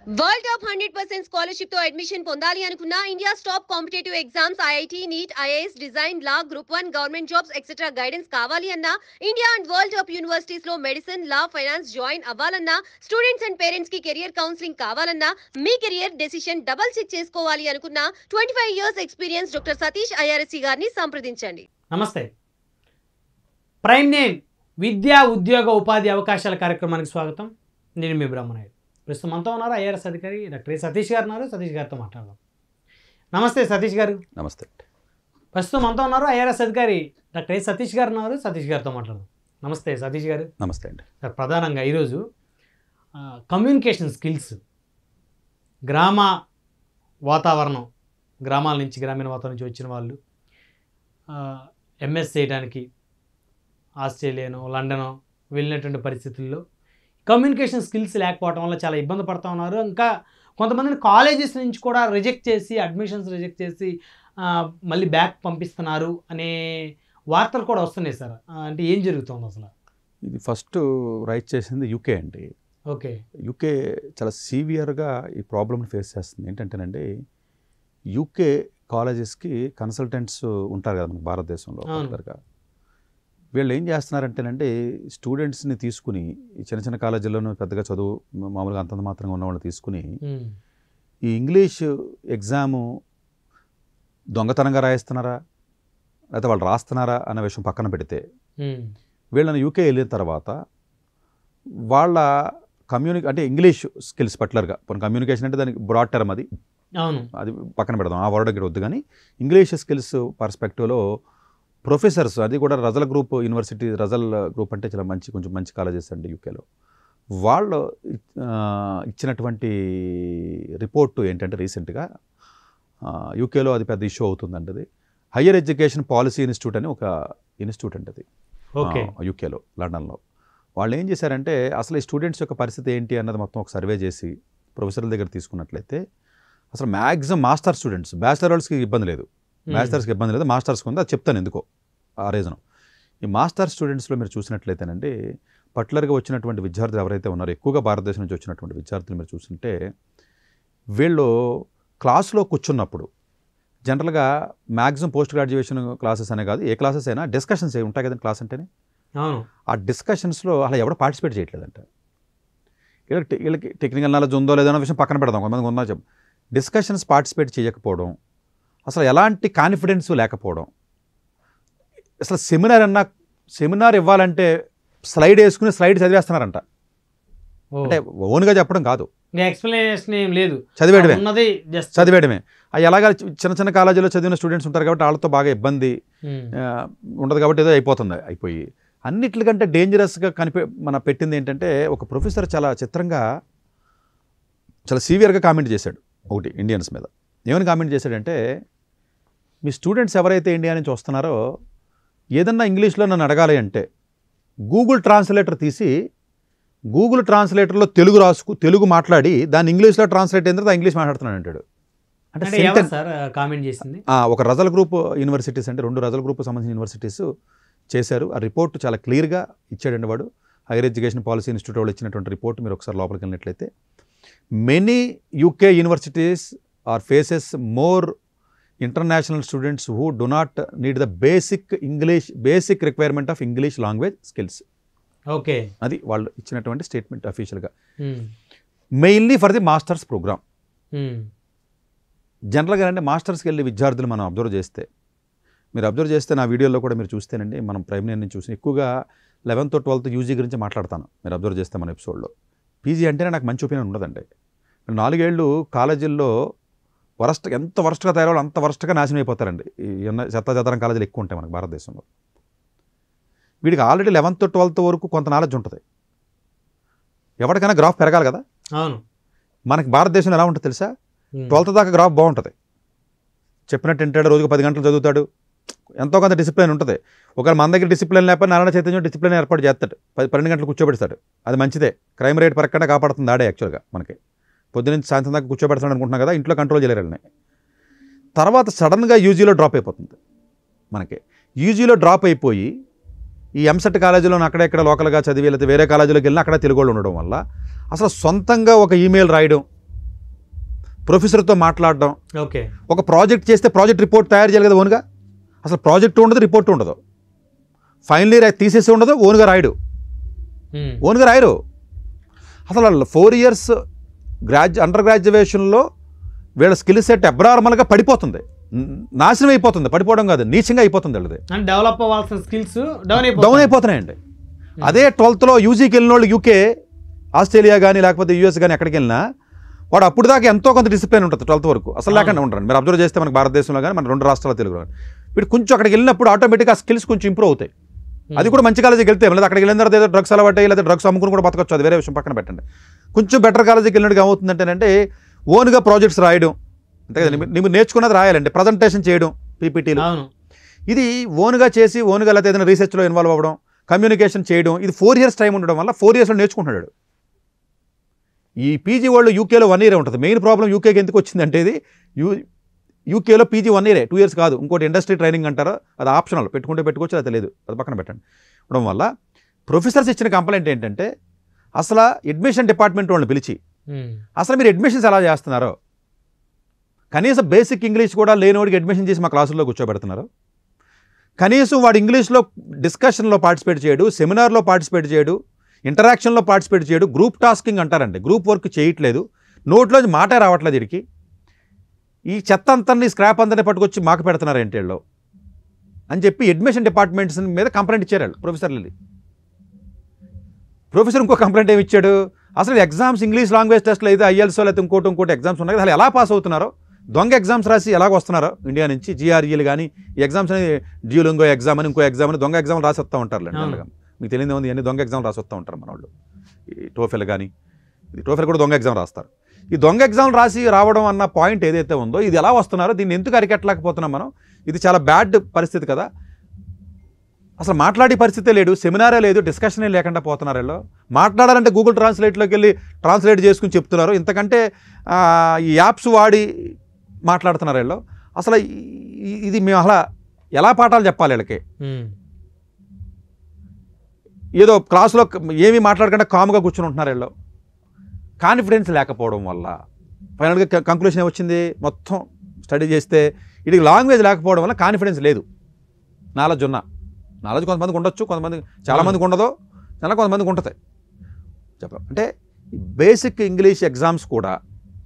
World top 100% scholarship తో admission పొందాలి అనుకున్న India's top competitive exams IIT NEET IAS design law group 1 government jobs etcetera guidance కావాలి అన్న India and world top universities లో medicine law finance join అవ్వాలన్నా students and parents కి career counselling కావాలన్నా మీ కెరియర్ డెసిషన్ డబుల్ చెక్ చేసుకోవాలి అనుకున్న 25 years experience doctor Satish IRSC గారిని సంప్రదించండి. నమస్తే. ప్రైమ్ నేమ్ విద్యా ఉద్యోగ ఉపాధి అవకాశాల కార్యక్రమానికి స్వాగతం. నేను మీ బ్రహ్మనాయుడు. ప్రస్తుతం మనతో ఉన్నారు ఐఆర్ఎస్ అధికారి డాక్టర్ సతీష్ గారు ఉన్నారు. సతీష్ గారితో మాట్లాడదాం. నమస్తే సతీష్ గారు. నమస్తే. ప్రస్తుతం మనతో ఉన్నారు ఐఆర్ఎస్ అధికారి డాక్టర్ సతీష్ గారు ఉన్నారు. సతీష్ గారితో మాట్లాడదాం. నమస్తే సతీష్ గారు. నమస్తే అండి. సార్, ప్రధానంగా ఈరోజు కమ్యూనికేషన్ స్కిల్స్, గ్రామ వాతావరణం, గ్రామాల నుంచి గ్రామీణ వాతావరణం నుంచి వచ్చిన వాళ్ళు ఎంఎస్ చేయడానికి ఆస్ట్రేలియానో లండనో వెళ్ళినటువంటి పరిస్థితుల్లో కమ్యూనికేషన్ స్కిల్స్ లేకపోవడం వల్ల చాలా ఇబ్బంది పడుతూ ఉన్నారు. ఇంకా కొంతమందిని కాలేజెస్ నుంచి కూడా రిజెక్ట్ చేసి, అడ్మిషన్స్ రిజెక్ట్ చేసి మళ్ళీ బ్యాక్ పంపిస్తున్నారు అనే వార్తలు కూడా వస్తున్నాయి సార్. అంటే ఏం జరుగుతుంది అసలు? ఇది ఫస్ట్ రైట్ చేసింది యూకే అండి. ఓకే. యూకే చాలా సీవియర్గా ఈ ప్రాబ్లమ్ని ఫేస్ చేస్తుంది. ఏంటంటేనండి, యూకే కాలేజెస్కి కన్సల్టెంట్స్ ఉంటారు కదా మన భారతదేశంలో. పర్టికులర్గా వీళ్ళు ఏం చేస్తున్నారంటేనండి, స్టూడెంట్స్ని తీసుకుని ఈ చిన్న చిన్న కాలేజీల్లోనూ పెద్దగా చదువు మామూలుగా అంతంత మాత్రంగా ఉన్న వాళ్ళని తీసుకుని ఈ ఇంగ్లీష్ ఎగ్జాము దొంగతనంగా రాయిస్తున్నారా లేకపోతే వాళ్ళు రాస్తున్నారా అనే విషయం పక్కన పెడితే, వీళ్ళని యూకే వెళ్ళిన తర్వాత వాళ్ళ అంటే ఇంగ్లీష్ స్కిల్స్ పర్టికులర్గా కమ్యూనికేషన్ అంటే దానికి బ్రాడ్ టర్మ్, అది పక్కన పెడదాం, ఆ వర్డ్ దగ్గర వద్దు. కానీ ఇంగ్లీష్ స్కిల్స్ పర్స్పెక్టివ్లో ప్రొఫెసర్స్, అది కూడా Russell group university, Russell group అంటే చాలా కొంచెం మంచి కాలేజెస్ అండి యూకేలో. వాళ్ళు ఇచ్చినటువంటి రిపోర్టు ఏంటంటే, రీసెంట్గా యూకేలో అది పెద్ద ఇష్యూ అవుతుందండి. అది హయ్యర్ ఎడ్యుకేషన్ పాలసీ ఇన్స్టిట్యూట్ అని ఒక ఇన్స్టిట్యూట్ అండి అది యూకేలో, లండన్లో. వాళ్ళు ఏం చేశారంటే, అసలు ఈ స్టూడెంట్స్ యొక్క పరిస్థితి ఏంటి అన్నది మొత్తం ఒక సర్వే చేసి ప్రొఫెసర్ల దగ్గర తీసుకున్నట్లయితే అసలు మ్యాక్సిమం మాస్టర్ స్టూడెంట్స్, బ్యాచిలర్ వాళ్ళకి ఇబ్బంది లేదు, బ్యాచిలర్స్కి ఇబ్బంది లేదు, మాస్టర్స్కి ఉంది. అది చెప్తాను ఎందుకో ఆ రీజను. ఈ మాస్టర్ స్టూడెంట్స్లో మీరు చూసినట్లయితేనండి, పర్టికులర్గా వచ్చినటువంటి విద్యార్థులు ఎవరైతే ఉన్నారో, ఎక్కువగా భారతదేశం నుంచి వచ్చినటువంటి విద్యార్థులు మీరు చూస్తుంటే, వీళ్ళు క్లాస్లో కూర్చున్నప్పుడు జనరల్గా మ్యాక్సిమం పోస్ట్ గ్రాడ్యుయేషన్ క్లాసెస్ అనే కాదు, ఏ క్లాసెస్ అయినా డిస్కషన్స్ ఏ ఉంటాయి కదండి క్లాస్ అంటేనే. ఆ డిస్కషన్స్లో అలా ఎవడో పార్టిసిపేట్ చేయట్లేదంట. వీళ్ళకి టెక్నికల్ నాలెడ్జ్ ఉందో లేదో అన్న విషయం పక్కన పెడదాం, కొంతమంది ఉందా చెప్పు. డిస్కషన్స్ పార్టిసిపేట్ చేయకపోవడం, అసలు ఎలాంటి కాన్ఫిడెన్స్ లేకపోవడం. అసలు సెమినార్ ఇవ్వాలంటే స్లైడ్ వేసుకుని స్లైడ్ చదివేస్తున్నారంట. అంటే ఓన్గా చెప్పడం కాదు, ఎక్స్ప్లెనేషన్ ఏం లేదు, చదివేయడమే. అవి ఎలాగా చిన్న చిన్న కాలేజీలో చదివిన స్టూడెంట్స్ ఉంటారు కాబట్టి వాళ్ళతో బాగా ఇబ్బంది ఉండదు కాబట్టి ఏదో అయిపోయి అన్నిటికంటే డేంజరస్గా మన పెట్టింది ఏంటంటే, ఒక ప్రొఫెసర్ చాలా చిత్రంగా చాలా సీవియర్గా కామెంట్ చేశాడు ఒకటి ఇండియన్స్ మీద. ఏమని కామెంట్ చేశాడంటే, మీ స్టూడెంట్స్ ఎవరైతే ఇండియా నుంచి వస్తున్నారో ఏదన్నా ఇంగ్లీష్లో నన్ను అడగాలి అంటే గూగుల్ ట్రాన్స్లేటర్ తీసి గూగుల్ ట్రాన్స్లేటర్లో తెలుగు మాట్లాడి దాన్ని ఇంగ్లీష్లో ట్రాన్స్లేట్ అయిన తర్వాత ఇంగ్లీష్ మాట్లాడుతున్నాను అంటాడు. అంటే కామెంట్ చేసింది ఒక రజల్ గ్రూప్ యూనివర్సిటీస్, అంటే 2 రజల్ గ్రూప్ సంబంధించిన యూనివర్సిటీస్ చేశారు. ఆ రిపోర్ట్ చాలా క్లియర్గా ఇచ్చాడండి వాడు. హైయర్ ఎడ్యుకేషన్ పాలసీ ఇన్స్టిట్యూట్ వాళ్ళు ఇచ్చినటువంటి రిపోర్ట్ మీరు ఒకసారి లోపలికి వెళ్ళినట్లయితే, many UK universities are faces more international students who do not need the basic requirement of English language skills. Okay, అది వాళ్ళు ఇచ్చినటువంటి స్టేట్మెంట్ అఫీషియల్గా. Mainly for the masters programme. జనరల్గా అంటే మాస్టర్స్కి వెళ్ళి విద్యార్థులు మనం అబ్జర్వ్ చేస్తే నా వీడియోలో కూడా మీరు చూస్తేనండి, మనం ప్రైమ్ ఇయర్ నుంచి చూసి ఎక్కువగా 11th 12th యూజీ గురించి మాట్లాడతాను. మీరు అబ్జర్వ్ చేస్తే మన ఎపిసోడ్లో పీజీ అంటేనే నాకు మంచి ఒపీనియన్ ఉండదండి. 4 ఏళ్ళు కాలేజీల్లో ఎంత వరస్ట్గా తయారవ్వాలి అంత వరస్ట్గా నాశనం అయిపోతారండి. చెత్తాచెదరం కాలేజీలు ఎక్కువ ఉంటాయి మనకు భారతదేశంలో. వీడికి ఆల్రెడీ 11th 12th వరకు కొంత నాలెడ్జ్ ఉంటుంది. ఎవరికైనా గ్రాఫ్ పెరగాలి కదా. అవును, మనకి భారతదేశంలో ఎలా ఉంటుంది తెలుసా, 12th దాకా గ్రాఫ్ బాగుంటుంది, చెప్పినట్టు వింటాడు, రోజుకు 10 గంటలు చదువుతాడు, ఎంతో కొంత డిసిప్లిన్ ఉంటుంది. ఒకవేళ మన దగ్గర డిసిప్లిన్ లేకపోతే నారాయణ చైతన్యం డిసిప్లిన్ ఏర్పాటు చేస్తాడు, 12 గంటలు కూర్చోబెడతాడు. అది మంచిదే, క్రైమ్ రేట్ పరకుండా కాపాడుతుంది ఆడే. యాక్చువల్గా మనకి పొద్దునుంచి సాయంత్రం దాకా కూర్చోబెడతాడు అనుకుంటున్నాం కదా, ఇంట్లో కంట్రోల్ చేయలేరు. తర్వాత సడన్గా యూజీలో డ్రాప్ అయిపోతుంది మనకి. యూజీలో డ్రాప్ అయిపోయి ఈ ఎంసెట్ కాలేజీలో అక్కడెక్కడ లోకల్గా చదివి లేకపోతే వేరే కాలేజీలోకి వెళ్ళినా అక్కడ తెలుగు వాళ్ళు ఉండడం వల్ల అసలు సొంతంగా ఒక ఈమెయిల్ రాయడం, ప్రొఫెసర్తో మాట్లాడడం, ఓకే, ఒక ప్రాజెక్ట్ చేస్తే ప్రాజెక్ట్ రిపోర్ట్ తయారు చేయాలి కదా ఓన్గా. అసలు ప్రాజెక్ట్ ఉండదు, రిపోర్ట్ ఉండదు, ఫైనల్ ఇయర్ తీసేసి ఉండదు, ఓన్గా రాయడు, ఓన్గా రాయరు. అసలు 4 years అండర్ గ్రాడ్యుయేషన్లో వీళ్ళ స్కిల్ సెట్ అబ్నార్మల్గా పడిపోతుంది, నాశనం అయిపోతుంది. పడిపోవడం కాదు, నీచంగా అయిపోతుంది వీళ్ళది. డెవలప్ అవ్వాల్సిన స్కిల్స్ డౌన్ అయిపోతున్నాయండి. అదే 12th యూజీకి వెళ్ళిన వాళ్ళు యూకే, ఆస్ట్రేలియా కానీ లేకపోతే యూఎస్ కానీ ఎక్కడికి వెళ్ళినా వాడు అప్పుడు దాకా ఎంతో కొంత డిసిప్లిన్ ఉంటుంది 12th వరకు, అసలు లేకుండా ఉంటారు. మీరు అబ్జర్వ్ చేస్తే మనకు భారతదేశంలో కానీ మన 2 రాష్ట్రాల తెలుగులో కానీ వీడు కొంచెం అక్కడికి వెళ్ళినప్పుడు ఆటోమేటిక్గా ఆ స్కిల్స్ కొంచెం ఇంప్రూవ్ అవుతాయి. అది కూడా మంచి కాలేజీకి వెళ్తే, లేదా అక్కడికి వెళ్ళిన తర్వాత ఏదో డ్రగ్స్ అలవాటు లేదా డ్రగ్స్ అమ్ముకుని కూడా బతకొచ్చు, అది వేరే విషయం పక్కన పెట్టండి. కొంచెం బెటర్ కాలేజీకి వెళ్ళినట్టుగా ఏమవుతుందంటేనంటే ఓన్గా ప్రాజెక్ట్స్ రాయడం, అంతే కదా, నువ్వు నేర్చుకున్నది రాయాలండి, ప్రజెంటేషన్ చేయడం, పీపీటీలు, ఇది ఓన్గా చేసి ఓన్గా లేకపోతే ఏదైనా రీసెర్చ్లో ఇన్వాల్వ్ అవ్వడం, కమ్యూనికేషన్ చేయడం, ఇది 4 years టైం ఉండడం వల్ల 4 yearsలో నేర్చుకుంటున్నాడు. ఈ పీజీ వాళ్ళు యూకేలో 1 year ఉంటుంది. మెయిన్ ప్రాబ్లం యూకేకి ఎందుకు వచ్చిందంటే ఇది యూకేలో పీజీ 1 year, 2 years కాదు, ఇంకోటి ఇండస్ట్రీ ట్రైనింగ్ అంటారు, అది ఆప్షనల్, పెట్టుకుంటే పెట్టుకోవచ్చు, అది లేదు, అది పక్కన పెట్టండి. ఉండడం వల్ల ప్రొఫెసర్స్ ఇచ్చిన కంప్లైంట్ ఏంటంటే అసలు అడ్మిషన్ డిపార్ట్మెంట్ వాళ్ళని పిలిచి అసలు మీరు అడ్మిషన్స్ ఎలా చేస్తున్నారో, కనీసం బేసిక్ ఇంగ్లీష్ కూడా లేనివాడికి అడ్మిషన్ చేసి మా క్లాసుల్లో కూర్చోబెడుతున్నారు. కనీసం వాడు ఇంగ్లీష్లో డిస్కషన్లో పార్టిసిపేట్ చేయడు, సెమినార్లో పార్టిసిపేట్ చేయడు, ఇంటరాక్షన్లో పార్టిసిపేట్ చేయడు, గ్రూప్ టాస్కింగ్ అంటారండి, గ్రూప్ వర్క్ చేయట్లేదు, నోట్లో మాట రావట్లేదు వీడికి. ఈ చెత్త అంతని స్క్రాప్ అంతని పట్టుకొచ్చి మాకు పెడుతున్నారు ఏంటేళ్ళు అని చెప్పి అడ్మిషన్ డిపార్ట్మెంట్స్ మీద కంప్లైంట్ ఇచ్చారు వాళ్ళు ప్రొఫెసర్లు. ప్రొఫెసర్ ఇంకో కంప్లైంట్ ఏమి ఇచ్చాడు, అసలు ఎగ్జామ్స్ ఇంగ్లీష్ లాంగ్వేజ్ టెస్ట్లో అయితే ఐఎల్సో లేకపోతే ఇంకోటి ఎగ్జామ్స్ ఉన్నాయి, అసలు ఎలా పాస్ అవుతున్నారో, దొంగ ఎగ్జామ్స్ రాసి ఎలాగ వస్తున్నారో ఇండియా నుంచి, జిఆర్ఈలు కానీ ఈ ఎగ్జామ్స్ అని డ్యూలింగో ఎగ్జామ్ అని ఇంకో ఎగ్జామ్ అని దొంగ ఎగ్జామ్లు రాసి వస్తూ ఉంటారు. మీకు తెలియదు ఉంది, అన్ని దొంగ ఎగ్జామ్ రాసి వస్తూ ఉంటారు మన వాళ్ళు. ఈ టోఫెల్ కానీ, ఇది టోఫెల్ కూడా దొంగ ఎగ్జామ్ రాస్తారు. ఈ దొంగ ఎగ్జామ్ రాసి రావడం అన్న పాయింట్ ఏదైతే ఉందో, ఇది ఎలా వస్తున్నారో దీన్ని ఎందుకు అరికెట్టలేకపోతున్నాం మనం, ఇది చాలా బ్యాడ్ పరిస్థితి కదా. అసలు మాట్లాడే పరిస్థితే లేదు, సెమినారే లేదు, డిస్కషనే లేకుండా పోతున్నారు వీళ్ళు. మాట్లాడాలంటే గూగుల్ ట్రాన్స్లేట్లోకి వెళ్ళి ట్రాన్స్లేట్ చేసుకుని చెప్తున్నారు, ఇంతకంటే ఈ యాప్స్ వాడి మాట్లాడుతున్నారు వీళ్ళు. అసలు ఇది మేము అసలు ఎలా పాఠాలు చెప్పాలి వీళ్ళకి? ఏదో క్లాసులో ఏమీ మాట్లాడకుండా కామ్గా కూర్చుని ఉంటున్నారు వీళ్ళు. కాన్ఫిడెన్స్ లేకపోవడం వల్ల ఫైనల్గా కంక్లూషన్ ఏమొచ్చింది, మొత్తం స్టడీ చేస్తే వీడికి లాంగ్వేజ్ లేకపోవడం వల్ల కాన్ఫిడెన్స్ లేదు. నాలెడ్జ్ కొంతమందికి ఉండొచ్చు, చాలామందికి ఉండదు, కొంతమందికి ఉంటుంది. అంటే బేసిక్ ఇంగ్లీష్ ఎగ్జామ్స్ కూడా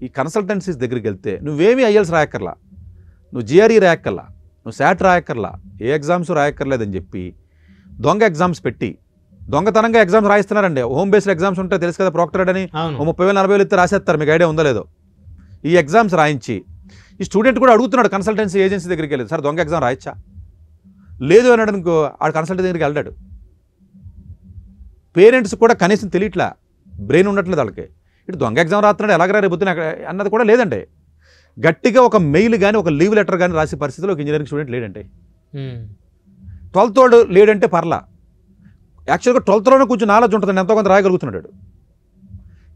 ఈ కన్సల్టెన్సీస్ దగ్గరికి వెళ్తే నువ్వేమీ ఐఎల్స్ రాయక్కర్లా, నువ్వు జిఆర్ఈ రాయక్కర్లా, నువ్వు శాట్ రాయక్కర్లా, ఏ ఎగ్జామ్స్ రాయక్కర్లేదని చెప్పి దొంగ ఎగ్జామ్స్ పెట్టి దొంగతనంగా ఎగ్జామ్స్ రాయిస్తున్నారండి. హోమ్ బేస్డ్ ఎగ్జామ్స్ ఉంటాయి తెలుసు కదా, ప్రాక్టరేట్ అని 30,000 40,000 ఇస్తే రాసేస్తారు, మీకు ఐడియా ఉందో లేదో. ఈ ఎగ్జామ్స్ రాయించి ఈ స్టూడెంట్ కూడా అడుగుతున్నాడు కన్సల్టెన్సీ ఏజెన్సీ దగ్గరికి వెళ్ళి, సార్ దొంగ ఎగ్జామ్ రాయచ్చా? లేదు అన్నాడు అనుకో, ఆడు కన్సల్టెన్సీ దగ్గరికి వెళ్ళాడు. పేరెంట్స్ కూడా కనీసం తెలియట్లా, బ్రెయిన్ ఉండట్లేదు వాళ్ళకి. ఇటు దొంగ ఎగ్జామ్ రాస్తున్నాడు, ఎలాగరా రేపుతున్నా అన్నది కూడా లేదండి. గట్టిగా ఒక మెయిల్ కానీ ఒక లీవ్ లెటర్ కానీ రాసే పరిస్థితిలో ఒక ఇంజనీరింగ్ స్టూడెంట్ లేడంటే. 12th వాడు లేడంటే పర్లా, యాక్చువల్గా 12thలోనే కొంచెం నాలెడ్జ్ ఉంటుందండి, ఎంతో కొంత రాయగలుగుతున్నాడు.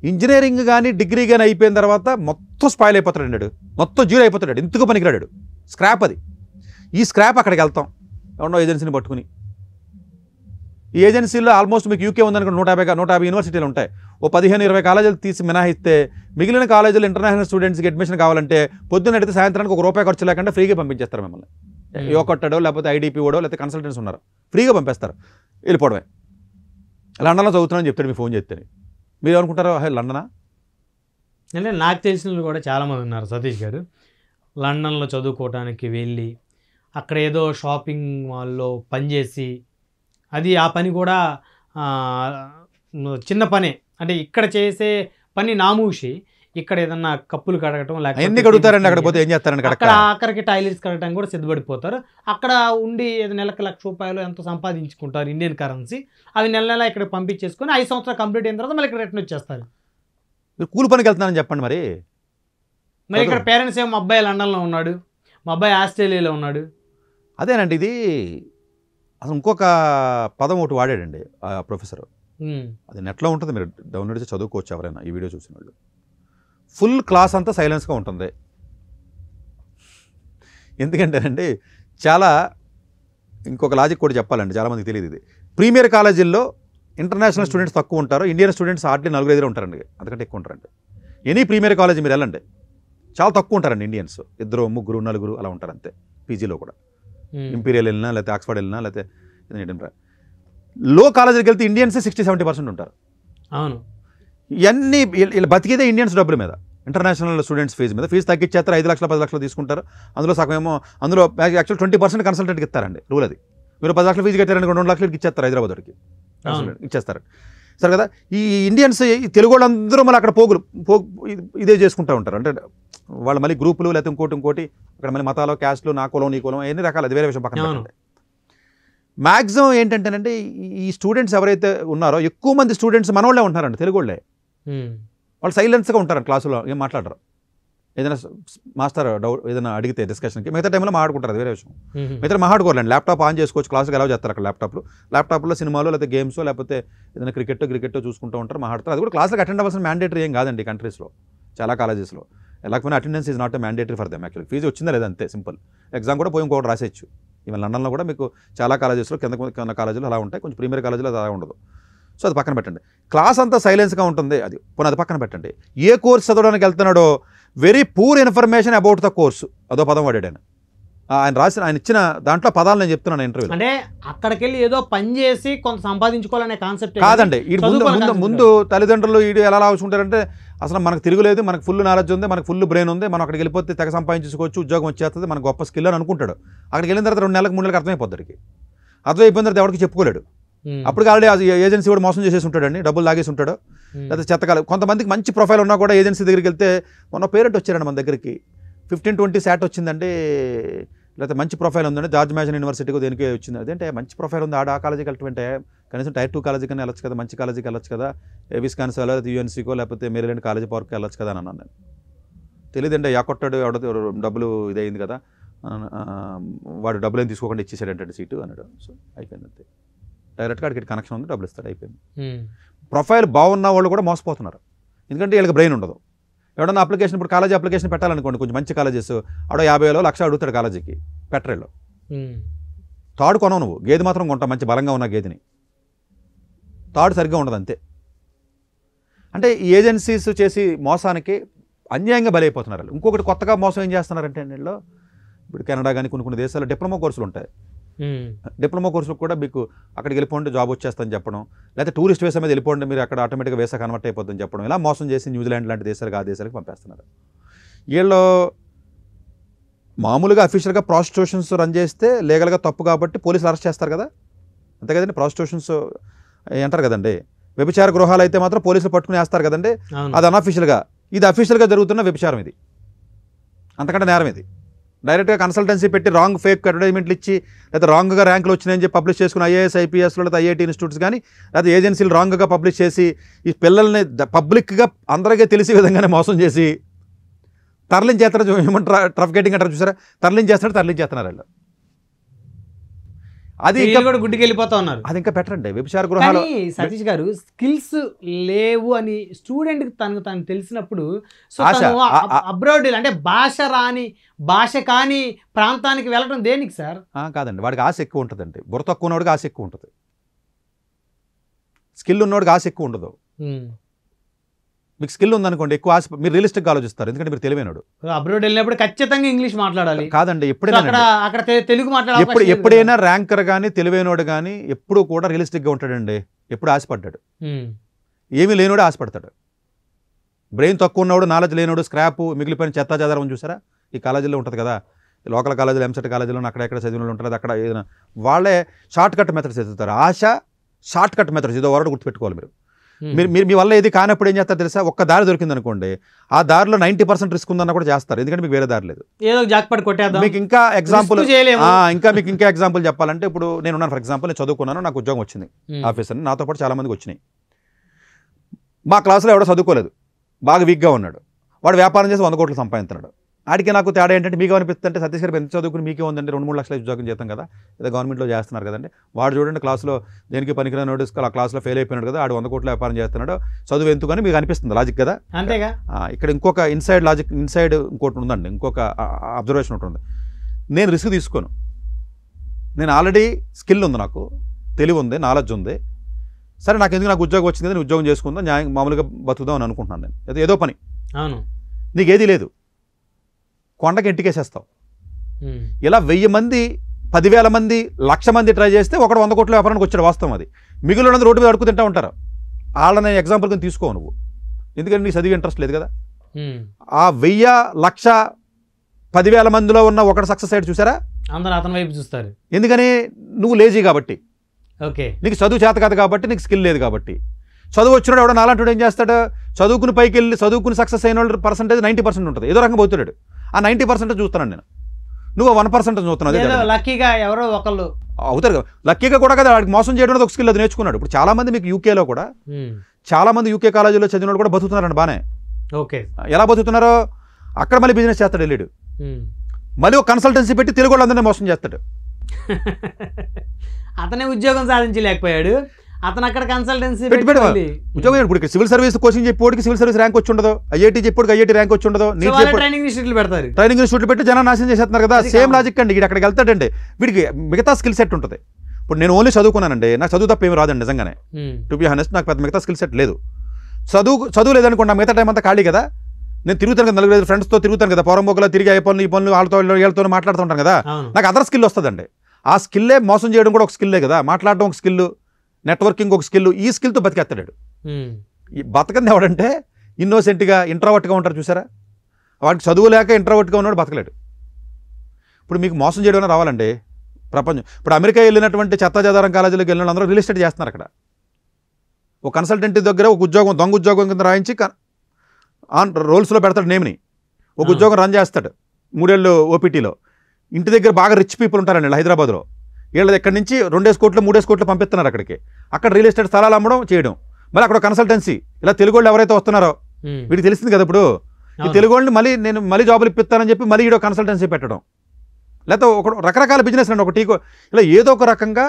ఇంజనీరింగ్ కానీ డిగ్రీ కానీ అయిపోయిన తర్వాత మొత్తం స్పాయిల్ అయిపోతాడు, మొత్తం జీరో అయిపోతాడు, ఎందుకు పనికిరాడు, స్క్రాప్ అది. ఈ స్క్రాప్ అక్కడికి వెళ్తాం ఎవరో ఏజెన్సీని పట్టుకుని. ఈ ఏజెన్సీలో ఆల్మోస్ట్ మీకు యూకే ఉందనుకో 150 యూనివర్సిటీలు ఉంటాయి, ఓ 15-20 కాలేజీలు తీసి మినహాయిస్తే మిగిలిన కాలేజీలు ఇంటర్నేషనల్ స్టూడెంట్స్కి అడ్మిషన్ కావాలంటే పొద్దున్న అడిగితే సాయంత్రానికి ₹1 ఖర్చు లేకుండా ఫ్రీగా పంపించేస్తారు మిమ్మల్ని. యోకొట్టడో లేకపోతే ఐడిపిఓడో లేకపోతే కన్సల్టెంట్స్ ఉన్నారు, ఫ్రీగా పంపేస్తారు, వెళ్ళిపోవడమే. లండన్లో చదువుతున్నాను చెప్తాడు మీ ఫోన్ చేస్తే. మీరు ఏమనుకుంటారు, లండనా అంటే నాకు తెలిసిన వాళ్ళు కూడా చాలామంది ఉన్నారు సతీష్ గారు, లండన్లో చదువుకోవడానికి వెళ్ళి అక్కడ ఏదో షాపింగ్ మాల్లో పనిచేసి, అది ఆ పని కూడా చిన్న పనే, అంటే ఇక్కడ చేసే పని నామూషి, ఇక్కడ ఏదన్నా కప్పులు కడగటం లేకపోతే కడుగుతారండి, అక్కడ పోతే ఏం చేస్తారండి, అక్కడ ఆఖరికి టాయిలెట్స్ కడగటం కూడా సిద్ధపడిపోతారు. అక్కడ ఉండి ఏదో నెలకు ₹1,00,000 ఎంతో సంపాదించుకుంటారు ఇండియన్ కరెన్సీ, అవి నెల ఇక్కడ పంపించేసుకొని 5 సంవత్సరాలు కంప్లీట్ అయిన తర్వాత మళ్ళీ ఇక్కడ రిటర్న్ వచ్చేస్తారు. కూలి పనికి వెళ్తున్నారని చెప్పండి. మరి ఇక్కడ పేరెంట్స్ ఏమో మా అబ్బాయి లండన్లో ఉన్నాడు, మా అబ్బాయి ఆస్ట్రేలియాలో ఉన్నాడు. అదేనండి, ఇది అసలు ఇంకొక పదం ఒకటి వాడాడండి ఆ ప్రొఫెసర్, అది నెట్లో ఉంటుంది, మీరు డౌన్లోడ్ చేసి చదువుకోవచ్చు ఎవరైనా ఈ వీడియో చూసిన వాళ్ళు. ఫుల్ క్లాస్ అంతా సైలెన్స్గా ఉంటుంది. ఎందుకంటేనండి చాలా ఇంకొక లాజిక్ కూడా చెప్పాలండి, చాలామందికి తెలియదు ఇది. ప్రీమియర్ కాలేజీల్లో ఇంటర్నేషనల్ స్టూడెంట్స్ తక్కువ ఉంటారు, ఇండియన్ స్టూడెంట్స్ హార్డ్లీ 4-5 ఉంటారండి, అంతకంటే ఎక్కువ ఉంటారండి. ఎనీ ప్రీమియర్ కాలేజీ మీరు వెళ్ళండి, చాలా తక్కువ ఉంటారండి ఇండియన్స్, 2 3 4 అలా ఉంటారు అంతే పీజీలో కూడా. ఇంపీరియల్ వెళ్ళినా లేకపోతే ఆక్స్ఫర్డ్ వెళ్ళినా లేకపోతే లో కాలేజీకి వెళ్తే ఇండియన్స్ 60-70% ఉంటారు. అవును, ఇవన్నీ వీళ్ళు బతికేదే ఇండియన్స్ డబ్బుల మీద, ఇంటర్నేషనల్ స్టూడెంట్స్ ఫీజు మీద. ఫీజు తగ్గించేస్తారు, 5 లక్షలు 10 లక్షలు తీసుకుంటారు. అందులో సగం ఏమో అందులో యాక్చువల్ 20% కన్సల్టెంట్కి ఇస్తారండి, రూల్ అది. మీరు 10 లక్షలు ఫీజు కట్టారని 2 లక్షలకి ఇచ్చేస్తారు హైదరాబాద్కి, ఇచ్చేస్తారు సరే కదా. ఈ ఇండియన్స్ తెలుగు వాళ్ళందరూ మళ్ళీ అక్కడ ఇదే చేసుకుంటూ ఉంటారు. అంటే వాళ్ళు మళ్ళీ గ్రూపులు లేకపోతే ఇంకోటి అక్కడ మళ్ళీ మతాలు, క్యాస్ట్లు, నా కులం నీ కులం ఎన్ని రకాలు, అది వేరే విషయం పక్కన పెట్టండి. మ్యాక్సిమం ఏంటంటేనంటే ఈ స్టూడెంట్స్ ఎవరైతే ఉన్నారో ఎక్కువ మంది స్టూడెంట్స్ మనోళ్ళే ఉంటారండి, తెలుగు వాళ్ళే. వాళ్ళు సైలెన్స్గా ఉంటారు, క్లాసులో ఏం మాట్లాడరు. ఏదైనా మాస్టర్ డౌట్ ఏదైనా అడిగితే డిస్కషన్కి, మిగతా టైంలో మాట్లాడుకుంటారు, అది వేరే విషయం. మిగతా మాట్లాడుకోవాలండి, ల్యాప్టాప్ ఆన్ చేసుకోవచ్చు, క్లాసుకి ఎలా చేస్తారు అక్కడ ల్యాప్టాప్లో సినిమాలో లేకపోతే గేమ్స్ లేకపోతే ఏదైనా క్రికెట్ చూసుకుంటూ ఉంటారు, మాట్లాడతారు. అది కూడా క్లాసులకు అటెండ్ అవ్వాల్సిన మ్యాండేటరీ ఏం కాదండి కంట్రీస్లో, చాలా కాలేజెస్లో. ఎలాగైనా attendance is not a mandatory for them. Actually fees వచ్చిందా లేదా అంతే, సింపుల్. ఎగ్జామ్ కూడా పోయి ఇంకోటి రాసేయచ్చు. ఈవెన్ లండన్లో కూడా మీకు చాలా కాలేజెస్లో కింద కాలేజీలు అలా ఉంటాయి, కొంచెం ప్రీమియర్ కాలేజీలో అలా ఉండదు. సో అది పక్కన పెట్టండి. క్లాస్ అంతా సైలెన్స్గా ఉంటుంది, అది అది పక్కన పెట్టండి. ఏ కోర్స్ చదవడానికి వెళ్తున్నాడో very poor information about the course, అదో పదం వాడాడు ఆయన ఇచ్చిన దాంట్లో పదాలు నేను చెప్తున్నాను ఇంటర్వ్యూలో. అంటే అక్కడికి వెళ్ళి ఏదో పని చేసి కొంత సంపాదించుకోవాలనే కాన్సెప్ట్ కాదండి. ముందు తల్లిదండ్రులు వీడు ఎలా ఆలోచుకుంటారంటే అసలు మనకు తిరుగులేదు, మనకు ఫుల్ నాలెడ్జ్ ఉంది, మనకు ఫుల్ బ్రెయిన్ ఉంది, మనం అక్కడికి వెళ్ళిపోతే తెగ సంపాదించుకోవచ్చు, ఉద్యోగం వచ్చేస్తుంది, మనకు గొప్ప స్కిల్ అని అనుకుంటాడు. అక్కడికి వెళ్ళిన తర్వాత 2 నెలలకు 3 నెలలకు అర్థమైపోద్దికి, అర్థమైపోయిన తర్వాత ఎవరికి చెప్పుకోలేడు. అప్పుడు ఆల్రెడీ ఏజెన్సీ కూడా మోసం చేసేసి ఉంటాడండి, డబ్బులు లాగేసి ఉంటాడు, లేకపోతే చెత్తకాలు. కొంతమందికి మంచి ప్రొఫైల్ ఉన్నా కూడా ఏజెన్సీ దగ్గరికి వెళ్తే, మొన్న పేరెంట్ వచ్చారండి మన దగ్గరికి, 15-20 శాట్ వచ్చిందండి, లేకపోతే మంచి ప్రొఫైల్ ఉందండి, జార్జ్ మ్యాషన్ యూనివర్సిటీకి దేనికి వచ్చింది. అదేంటే మంచి ప్రొఫైల్ ఉంది, ఆ కాలేజీకి వెళ్ళటంటే కనీసం టైర్ 2 కాలేజీకి వెళ్ళొచ్చు కదా, మంచి కాలేజీకి వెళ్ళొచ్చు కదా, విస్కాన్సిన్ లేకపోతే యూఎన్సీకో లేకపోతే మేరీలాండ్ కాలేజీ పార్క్కి వెళ్ళొచ్చు కదా అని అన్నాను నేను. తెలియదండి, కొట్టాడు డబ్బులు ఇదైంది కదా, వాడు డబ్బులు ఏం తీసుకోకుండా ఇచ్చేసాడంటే సీటు అన్నాడు. సో అయిపోయింది అంతే, డైరెక్ట్గా అక్కడికి కనెక్షన్ ఉంది, డబ్బులు ఇస్తాడు, అయిపోయింది. ప్రొఫైల్ బాగున్న వాళ్ళు కూడా మోసపోతున్నారు, ఎందుకంటే వీళ్ళకి బ్రెయిన్ ఉండదు. ఎవడన్నా అప్లికేషన్, ఇప్పుడు కాలేజీ అప్లికేషన్ పెట్టాలనుకోండి, కొంచెం మంచి కాలేజెస్, ఆడో 50,000 1,00,000 అడుగుతాడు కాలేజీకి, పెట్టరేళ్ళు. తాడు కొనవు నువ్వు, గేదె మాత్రం కొంటావు, మంచి బలంగా ఉన్న గేదెని. తాడు సరిగ్గా ఉండదు అంతే. అంటే ఈ ఏజెన్సీస్ చేసి మోసానికి అన్యాయంగా బలైపోతున్నారు. ఇంకొకటి కొత్తగా మోసం ఏం చేస్తున్నారంటే వీళ్ళు, ఇప్పుడు కెనడా కానీ కొన్ని దేశాల్లో డిప్లొమా కోర్సులు ఉంటాయి. డిప్లొమా కోర్సులు కూడా మీకు అక్కడికి వెళ్ళిపోండి జాబ్ వచ్చేస్తుందని చెప్పడం, లేకపోతే టూరిస్ట్ వీసా మీద వెళ్ళిపోండి మీరు అక్కడ ఆటోమేటిక్గా వీసా కన్వర్ట్ అయిపోతుందని చెప్పడం, ఇలా మోసం చేసి న్యూజిలాండ్ లాంటి దేశాలకు ఆ దేశాలకు పంపేస్తున్నారు. వీళ్ళు మామూలుగా అఫీషియల్గా ప్రాస్టిట్యూషన్స్ రన్ చేస్తే లీగల్గా తప్పు కాబట్టి పోలీసులు అరెస్ట్ చేస్తారు కదా, అంతే కదండి. ప్రాస్టిట్యూషన్స్ అంటారు కదండి, వ్యభిచార గృహాలు అయితే మాత్రం పోలీసులు పట్టుకుని వేస్తారు కదండి, అది అన్అఫీషియల్గా. ఇది అఫీషియల్గా జరుగుతున్న వ్యభిచారం, ఇది అంతకంటే నేరం. ఇది డైరెక్ట్గా కన్సల్టెన్సీ పెట్టి రాంగ్ ఫేక్ అడ్వర్టైజ్మెంట్లు ఇచ్చి, లేదా రాంగ్గా ర్యాంకులు వచ్చినాయని చెప్పి పబ్లిష్ చేసుకుని ఐఏఎస్ ఐపీఎస్లో లేదా ఐఐటీ ఇన్స్టిట్యూట్స్ కానీ లేదా ఏజెన్సీలు రాంగ్గా పబ్లిష్ చేసి ఈ పిల్లల్ని పబ్లిక్గా అందరికీ తెలిసే విధంగానే మోసం చేసి తరలించేస్తారు. ఏమంటారు, ట్రాఫికింగ్ అంటారు చూసారా, తరలించేస్తున్నారు వాళ్ళు. అది ఇంకా గుడ్డికి వెళ్ళిపోతా ఉన్నారు. అది ఇంకా బెటర్ అండి. వ్యభిచార గృహాలు సతీష్ గారు స్కిల్స్ లేవు అని స్టూడెంట్ తను తెలిసినప్పుడు అబ్రాడ్ అంటే భాష కాని ప్రాంతానికి వెళ్ళడం దేనికి సార్? కాదండి, వాడికి ఆశ ఎక్కువ ఉంటుందండి. బుర్ర తక్కువ ఉన్నవాడికి ఆశ ఎక్కువ ఉంటుంది, స్కిల్ ఉన్నవాడికి ఆశ ఎక్కువ ఉండదు. మీకు స్కిల్ ఉందనుకోండి, ఎక్కువ ఆశ, మీరు రియలిస్టిక్గా ఆలోచిస్తారు, ఎందుకంటే మీరు తెలివైనడు. అబ్రాడ్ వెళ్ళినప్పుడు ఖచ్చితంగా ఇంగ్లీష్ మాట్లాడాలి. కాదండి, ఎప్పుడైనా తెలుగు మాట్లాడాలి. ఎప్పుడైనా ర్యాంకర్ కానీ తెలివైనోడు కానీ ఎప్పుడు కూడా రియలిస్టిక్గా ఉంటాడండి. ఎప్పుడు ఆశపడ్డాడు, ఏమీ లేనివాడు ఆశపడతాడు. బ్రెయిన్ తక్కువ ఉన్నవాడు, నాలెడ్జ్ లేనివాడు, స్క్రాప్ మిగిలిపోయిన చెత్తా చెదారం చూసారా ఈ కాలేజీలో ఉంటుంది కదా, లోకల్ కాలేజీలో ఎంసెట్ కాలేజీలో అక్కడెక్కడ చదివిన ఉంటుంది, అక్కడ ఏదైనా వాళ్ళే షార్ట్ కట్ మెథడ్స్ చదువుతారు. ఆశ షార్ట్ కట్ మెథడ్స్, ఇదో వరడు గుర్తుపెట్టుకోవాలి మీరు. మీరు మీ వల్ల ఏది కానప్పుడు ఏం చేస్తారు తెలుసా, ఒక్క దారి దొరికింది అనుకోండి, ఆ దారిలో 90% రిస్క్ ఉందన్న కూడా చేస్తారు, ఎందుకంటే మీకు వేరే దారి లేదు. ఏదో జాక్పాట్ కొట్టేద్దాం. మీకు ఇంకా ఎగ్జాంపుల్ ఎగ్జాంపుల్ చెప్పాలంటే, ఇప్పుడు నేను ఉన్నాను, ఫర్ ఎగ్జాంపుల్ నేను చదువుకున్నాను, నాకు ఉద్యోగం వచ్చింది ఆఫీసర్, నాతో పాటు చాలా మందికి వచ్చినాయి. మా క్లాస్లో ఎవడో చదువుకోలేదు, బాగా వీక్గా ఉన్నాడు, వాడు వ్యాపారం చేసి 100 కోట్లు సంపాదిస్తున్నాడు. ఆడికి నాకు తేడా ఏంటంటే, మీకు అనిపిస్తుంటే సతీష్ గారు ఎంత చదువుకుని మీకే ఉందండి, 2-3 లక్షల ఉద్యోగం చేస్తాం కదా, ఏదో గవర్నమెంట్లో చేస్తున్నారు కదండి. వాడు చూడండి క్లాస్లో దేనికి పనికిరాని ఆ క్లాస్లో ఫెయిల్ అయిపోయినాడు కదా, ఆడు 100 కోట్ల వ్యాపారం చేస్తున్నాడు, చదువు ఎందుకు అని మీకు అనిపిస్తుంది, లాజిక్ కదా. అంతేగా. ఇక్కడ ఇంకొక ఇన్సైడ్ ఇంకోటి ఉందండి, ఇంకొక అబ్జర్వేషన్ ఉంటుంది. నేను రిస్క్ తీసుకోను, నేను ఆల్రెడీ స్కిల్ ఉంది, నాకు తెలివి ఉంది, నాలెడ్జ్ ఉంది, సరే నాకు ఎందుకు, నాకు ఉద్యోగం వచ్చింది కదా, నేను ఉద్యోగం చేసుకుందాం, మామూలుగా బతుకుదాం అని అనుకుంటున్నాను నేను, ఏదో పని. అవును, నీకేది లేదు, కొండకి ఎంటికేసేస్తావు. ఇలా 1000 మంది 10,000 మంది 1,00,000 మంది ట్రై చేస్తే ఒకడు 100 కోట్ల వ్యాపారానికి వచ్చాడు వాస్తవం. అది మిగిలిన రోడ్డు మీద అడుగు తింటూ ఉంటారు. వాళ్ళని ఎగ్జాంపుల్ కింద తీసుకో నువ్వు, ఎందుకంటే నీకు చదివే ఇంట్రెస్ట్ లేదు కదా. ఆ 1000, 1,00,000, 10,000 మందిలో ఉన్న ఒకటి సక్సెస్ అయ్యాడు చూసారా, అందరూ అతని వైపు చూస్తారు. ఎందుకని? నువ్వు లేజీ కాబట్టి, ఓకే, నీకు చదువు చేత కాదు కాబట్టి, నీకు స్కిల్ లేదు కాబట్టి. చదువు వచ్చినాడు ఎవడో నాలంటాడు ఏం చేస్తాడు, చదువుకుని పైకి వెళ్ళి చదువుకుని సక్సెస్ అయిన వాళ్ళు పర్సెంటేజ్ 90% ఉంటుంది, ఏదో రకంగా పోతున్నాడు. ఆ 90% చూస్తున్నాను నేను, నువ్వు 1% చూస్తున్నావు. లక్కీగా ఎవరో ఒకళ్ళు అవుతారు కదా, లక్కీగా కూడా కదా, వాడికి మోసం చేయడం ఒక స్కిల్, అది నేర్చుకున్నాడు. ఇప్పుడు చాలా మంది మీకు యూకేలో కూడా చాలా మంది యూకే కాలేజీలో చదివిన వాళ్ళు కూడా బతుకుతున్నారండి బానే. ఓకే, ఎలా బతుకుతున్నారో అక్కడ మళ్ళీ బిజినెస్ చేస్తాడు వెళ్ళాడు, మళ్ళీ ఒక కన్సల్టెన్సీ పెట్టి తెలుగు వాళ్ళందరినీ మోసం చేస్తాడు. అతనే ఉద్యోగం సాధించలేకపోయాడు, అతను అక్కడ కన్సల్టెన్సీ ఉద్యోగం. ఇప్పుడు సివిల్ సర్వీస్ కోచింగ్ చెప్పేవాడికి సివిల్ సర్వీస్ ర్యాంక్ వచ్చి ఉండదు, ఐఐటీ చెప్పేవాడికి ఐఐటీ ర్యాంక్ వచ్చి ఉండదు, ట్రైనింగ్ ఇన్స్టిట్యూట్లు పెడతారు, ట్రైనింగ్ ఇన్స్టిట్యూట్లు పెట్టి జనాన్ని నాశనం చేసేస్తున్నారు కదా. సేమ్ లాజిక్ అండి, వీడు అక్కడికి వెళ్తాడండి, వీడికి మిగతా స్కిల్ సెట్ ఉంటుంది. ఇప్పుడు నేను ఓన్లీ చదువుకున్నానండి, నాకు చదువు తప్ప ఏమి రాదండి నిజంగానే, టు బి హానెస్ట్. నాకు పెద్ద మిగతా స్కిల్ సెట్ లేదు, చదువు లేదనుకోండి, మిగతా టైం అంతా ఖాళీ కదా. నేను తిరుగుతాను కదా, 4 ఫ్రెండ్స్తో తిరుగుతాను కదా, పొరంబోకలో తిరిగి ఏ పనులు ఈ పనులు వాళ్ళతో వీళ్ళతో మాట్లాడుతూ ఉంటాను కదా, నాకు అదర్ స్కిల్ వస్తుందండి. ఆ స్కిల్లే మోసం చేయడం కూడా ఒక స్కిల్లే కదా, మాట్లాడడం ఒక స్కిల్, నెట్వర్కింగ్ ఒక స్కిల్. ఈ స్కిల్తో బతికేస్తాడు. ఈ బతకంది ఎవడంటే ఇన్నోసెంట్గా ఇంట్రావర్ట్గా ఉంటారు చూసారా, వాడికి చదువు లేక ఇంట్రావర్ట్గా ఉన్నాడు బతకలేడు. ఇప్పుడు మీకు మోసం చేయడం రావాలండి ప్రపంచం. ఇప్పుడు అమెరికా వెళ్ళినటువంటి చెత్తాచెదారం కాలేజీలోకి వెళ్ళిన అందరూ రియల్ ఎస్టేట్ చేస్తున్నారు అక్కడ. ఒక కన్సల్టెంట్ దగ్గర ఒక ఉద్యోగం, దొంగ ఉద్యోగం కింద రాయించి ఆన్ రోల్స్లో పెడతాడు నేమ్ని, ఒక ఉద్యోగం రన్ చేస్తాడు 3 ఏళ్ళు ఓపీటీలో. ఇంటి దగ్గర బాగా రిచ్ పీపుల్ ఉంటారండి హైదరాబాద్లో, వీళ్ళది ఎక్కడి నుంచి 2 కోట్లు 3 కోట్లు పంపిస్తున్నారు అక్కడికి. అక్కడ రియల్ ఎస్టేట్ స్థలాలు అమ్మడం చేయడం, మళ్ళీ అక్కడ కన్సల్టెన్సీ. ఇలా తెలుగు వాళ్ళు ఎవరైతే వస్తున్నారో వీడికి తెలిసింది కదా, ఇప్పుడు ఈ తెలుగు వాళ్ళని మళ్ళీ జాబులు ఇప్పిస్తానని చెప్పి మళ్ళీ ఈడో కన్సల్టెన్సీ పెట్టడం, లేకపోతే ఒక రకరకాల బిజినెస్ అండి. ఒక టీకో ఇలా ఏదో ఒక రకంగా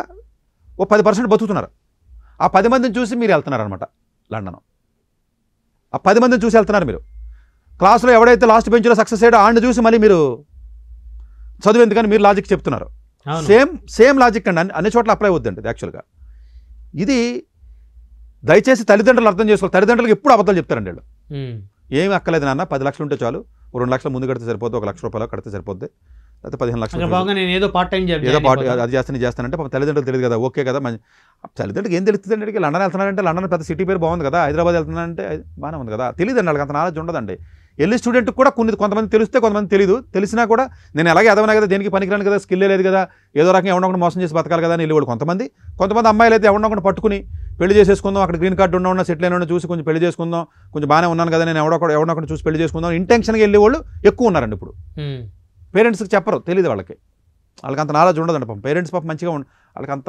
ఓ 10% బతుకుతున్నారు. ఆ 10 మందిని చూసి మీరు వెళ్తున్నారు అనమాట లండన్. ఆ 10 మందిని చూసి వెళ్తున్నారు మీరు. క్లాస్లో ఎవడైతే లాస్ట్ బెంచ్లో సక్సెస్ అయ్యాడో ఆడిని చూసి మళ్ళీ మీరు చదువు ఎందుకని మీరు లాజిక్ చెప్తున్నారు. సేమ్ లాజిక్ అండి, అన్ని చోట్ల అప్లై అవుద్దండి యాక్చువల్గా. ఇది దయచేసి తల్లిదండ్రులు అర్థం చేసుకోవాలి. తల్లిదండ్రులకు ఎప్పుడు అబద్ధాలు చెప్తారండి వీళ్ళు. ఏమి అక్కలేదు నాన్న, 10 లక్షలు ఉంటే చాలు, 2 లక్షలు ముందు కడితే సరిపోద్ది, 1 లక్ష రూపాయలు కడితే సరిపోద్ది, లేకపోతే 15 లక్షలు ఏదో పార్ట్ అది చేస్తానంటే తల్లిదండ్రులు తెలియదు కదా. ఓకే కదా, తల్లిదండ్రులకు ఏం తెలుస్తుందండి, లండన్ వెళ్తున్నారంటే లండన్ పెద్ద సిటీ పేరు బాగుంది కదా, హైదరాబాద్ వెళ్తున్నారంటే బాగానే ఉంది కదా, తెలియదండి వాళ్ళకి, అంత నాలెడ్జ్ ఉండదండి. వెళ్ళి స్టూడెంట్కి కూడా కొంతమంది తెలిస్తే కొంతమంది తెలియదు. తెలిసినా కూడా నేను ఎలాగే ఎదవనా కదా, దేనికి పనికిరాను కదా, స్కిల్ లేదు కదా, ఏదో రకంగా ఎవడొకటి మోసం చేసి బతకాలి కదా అని వెళ్ళేవాడు కొంతమంది. అమ్మాయిలు అయితే ఎవడొకటి పట్టుకుని పెళ్లి చేసేసుకుందాం, అక్కడ గ్రీన్ కార్డు ఉన్న సెటిల్ అయినా చూసి కొంచెం పెళ్లి చేసుకుందాం, కొంచెం బాగానే ఉన్నాను కదా, నేను ఎవడొకటి చూసి పెళ్లి చేసుకుందాం ఇంటెన్షన్గా వెళ్ళేవాళ్ళు ఎక్కువ ఉన్నారండి. ఇప్పుడు పేరెంట్స్కి చెప్పరు, తెలియదు వాళ్ళకి అంత నాలెడ్జ్ ఉండదండి. పేరెంట్స్ మంచిగా వాళ్ళకి అంత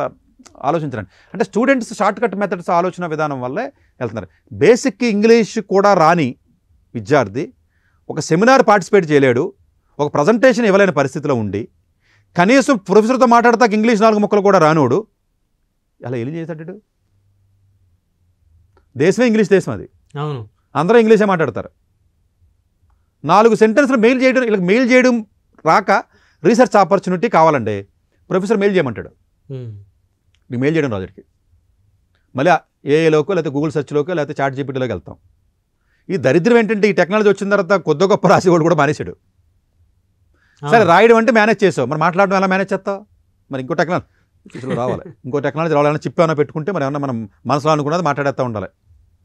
ఆలోచించరండి. అంటే స్టూడెంట్స్ షార్ట్ కట్ మెథడ్స్ ఆలోచన విధానం వల్లే వెళ్తున్నారు. బేసిక్ ఇంగ్లీష్ కూడా రాని విద్యార్థి ఒక సెమినార్ పార్టిసిపేట్ చేయలేడు, ఒక ప్రజెంటేషన్ ఇవ్వలేని పరిస్థితిలో ఉండి, కనీసం ప్రొఫెసర్తో మాట్లాడతాక ఇంగ్లీష్ 4 ముక్కలు కూడా రానోడు అలా ఏం చేశాడు? దేశమే ఇంగ్లీష్ దేశం, అది అందరూ ఇంగ్లీషే మాట్లాడతారు. 4 సెంటెన్స్లు మెయిల్ చేయడం రాక రీసెర్చ్ ఆపర్చునిటీ కావాలండి, ప్రొఫెసర్ మెయిల్ చేయమంటాడు, నీకు మెయిల్ చేయడం రాజుడికి. మళ్ళీ ఏఐలోకో లేకపోతే గూగుల్ సెర్చ్లోకో లేకపోతే చాట్ జీపీటీలోకి వెళ్తాం. ఈ దరిద్రం ఏంటంటే ఈ టెక్నాలజీ వచ్చిన తర్వాత కొద్ది గొప్ప రాసేవాడు కూడా మానేశాడు. సరే రాయడం అంటే మేనేజ్ చేసావు, మరి మాట్లాడడం ఎలా మేనేజ్ చేస్తావు? మరి ఇంకో టెక్నాలజీ రావాలి, ఇంకో టెక్నాలజీ రావాలని చిప్ ఏమైనా పెట్టుకుంటే మరి ఏమన్నా మనం మనసులో అనుకున్నది మాట్లాడేస్తూ ఉండాలి.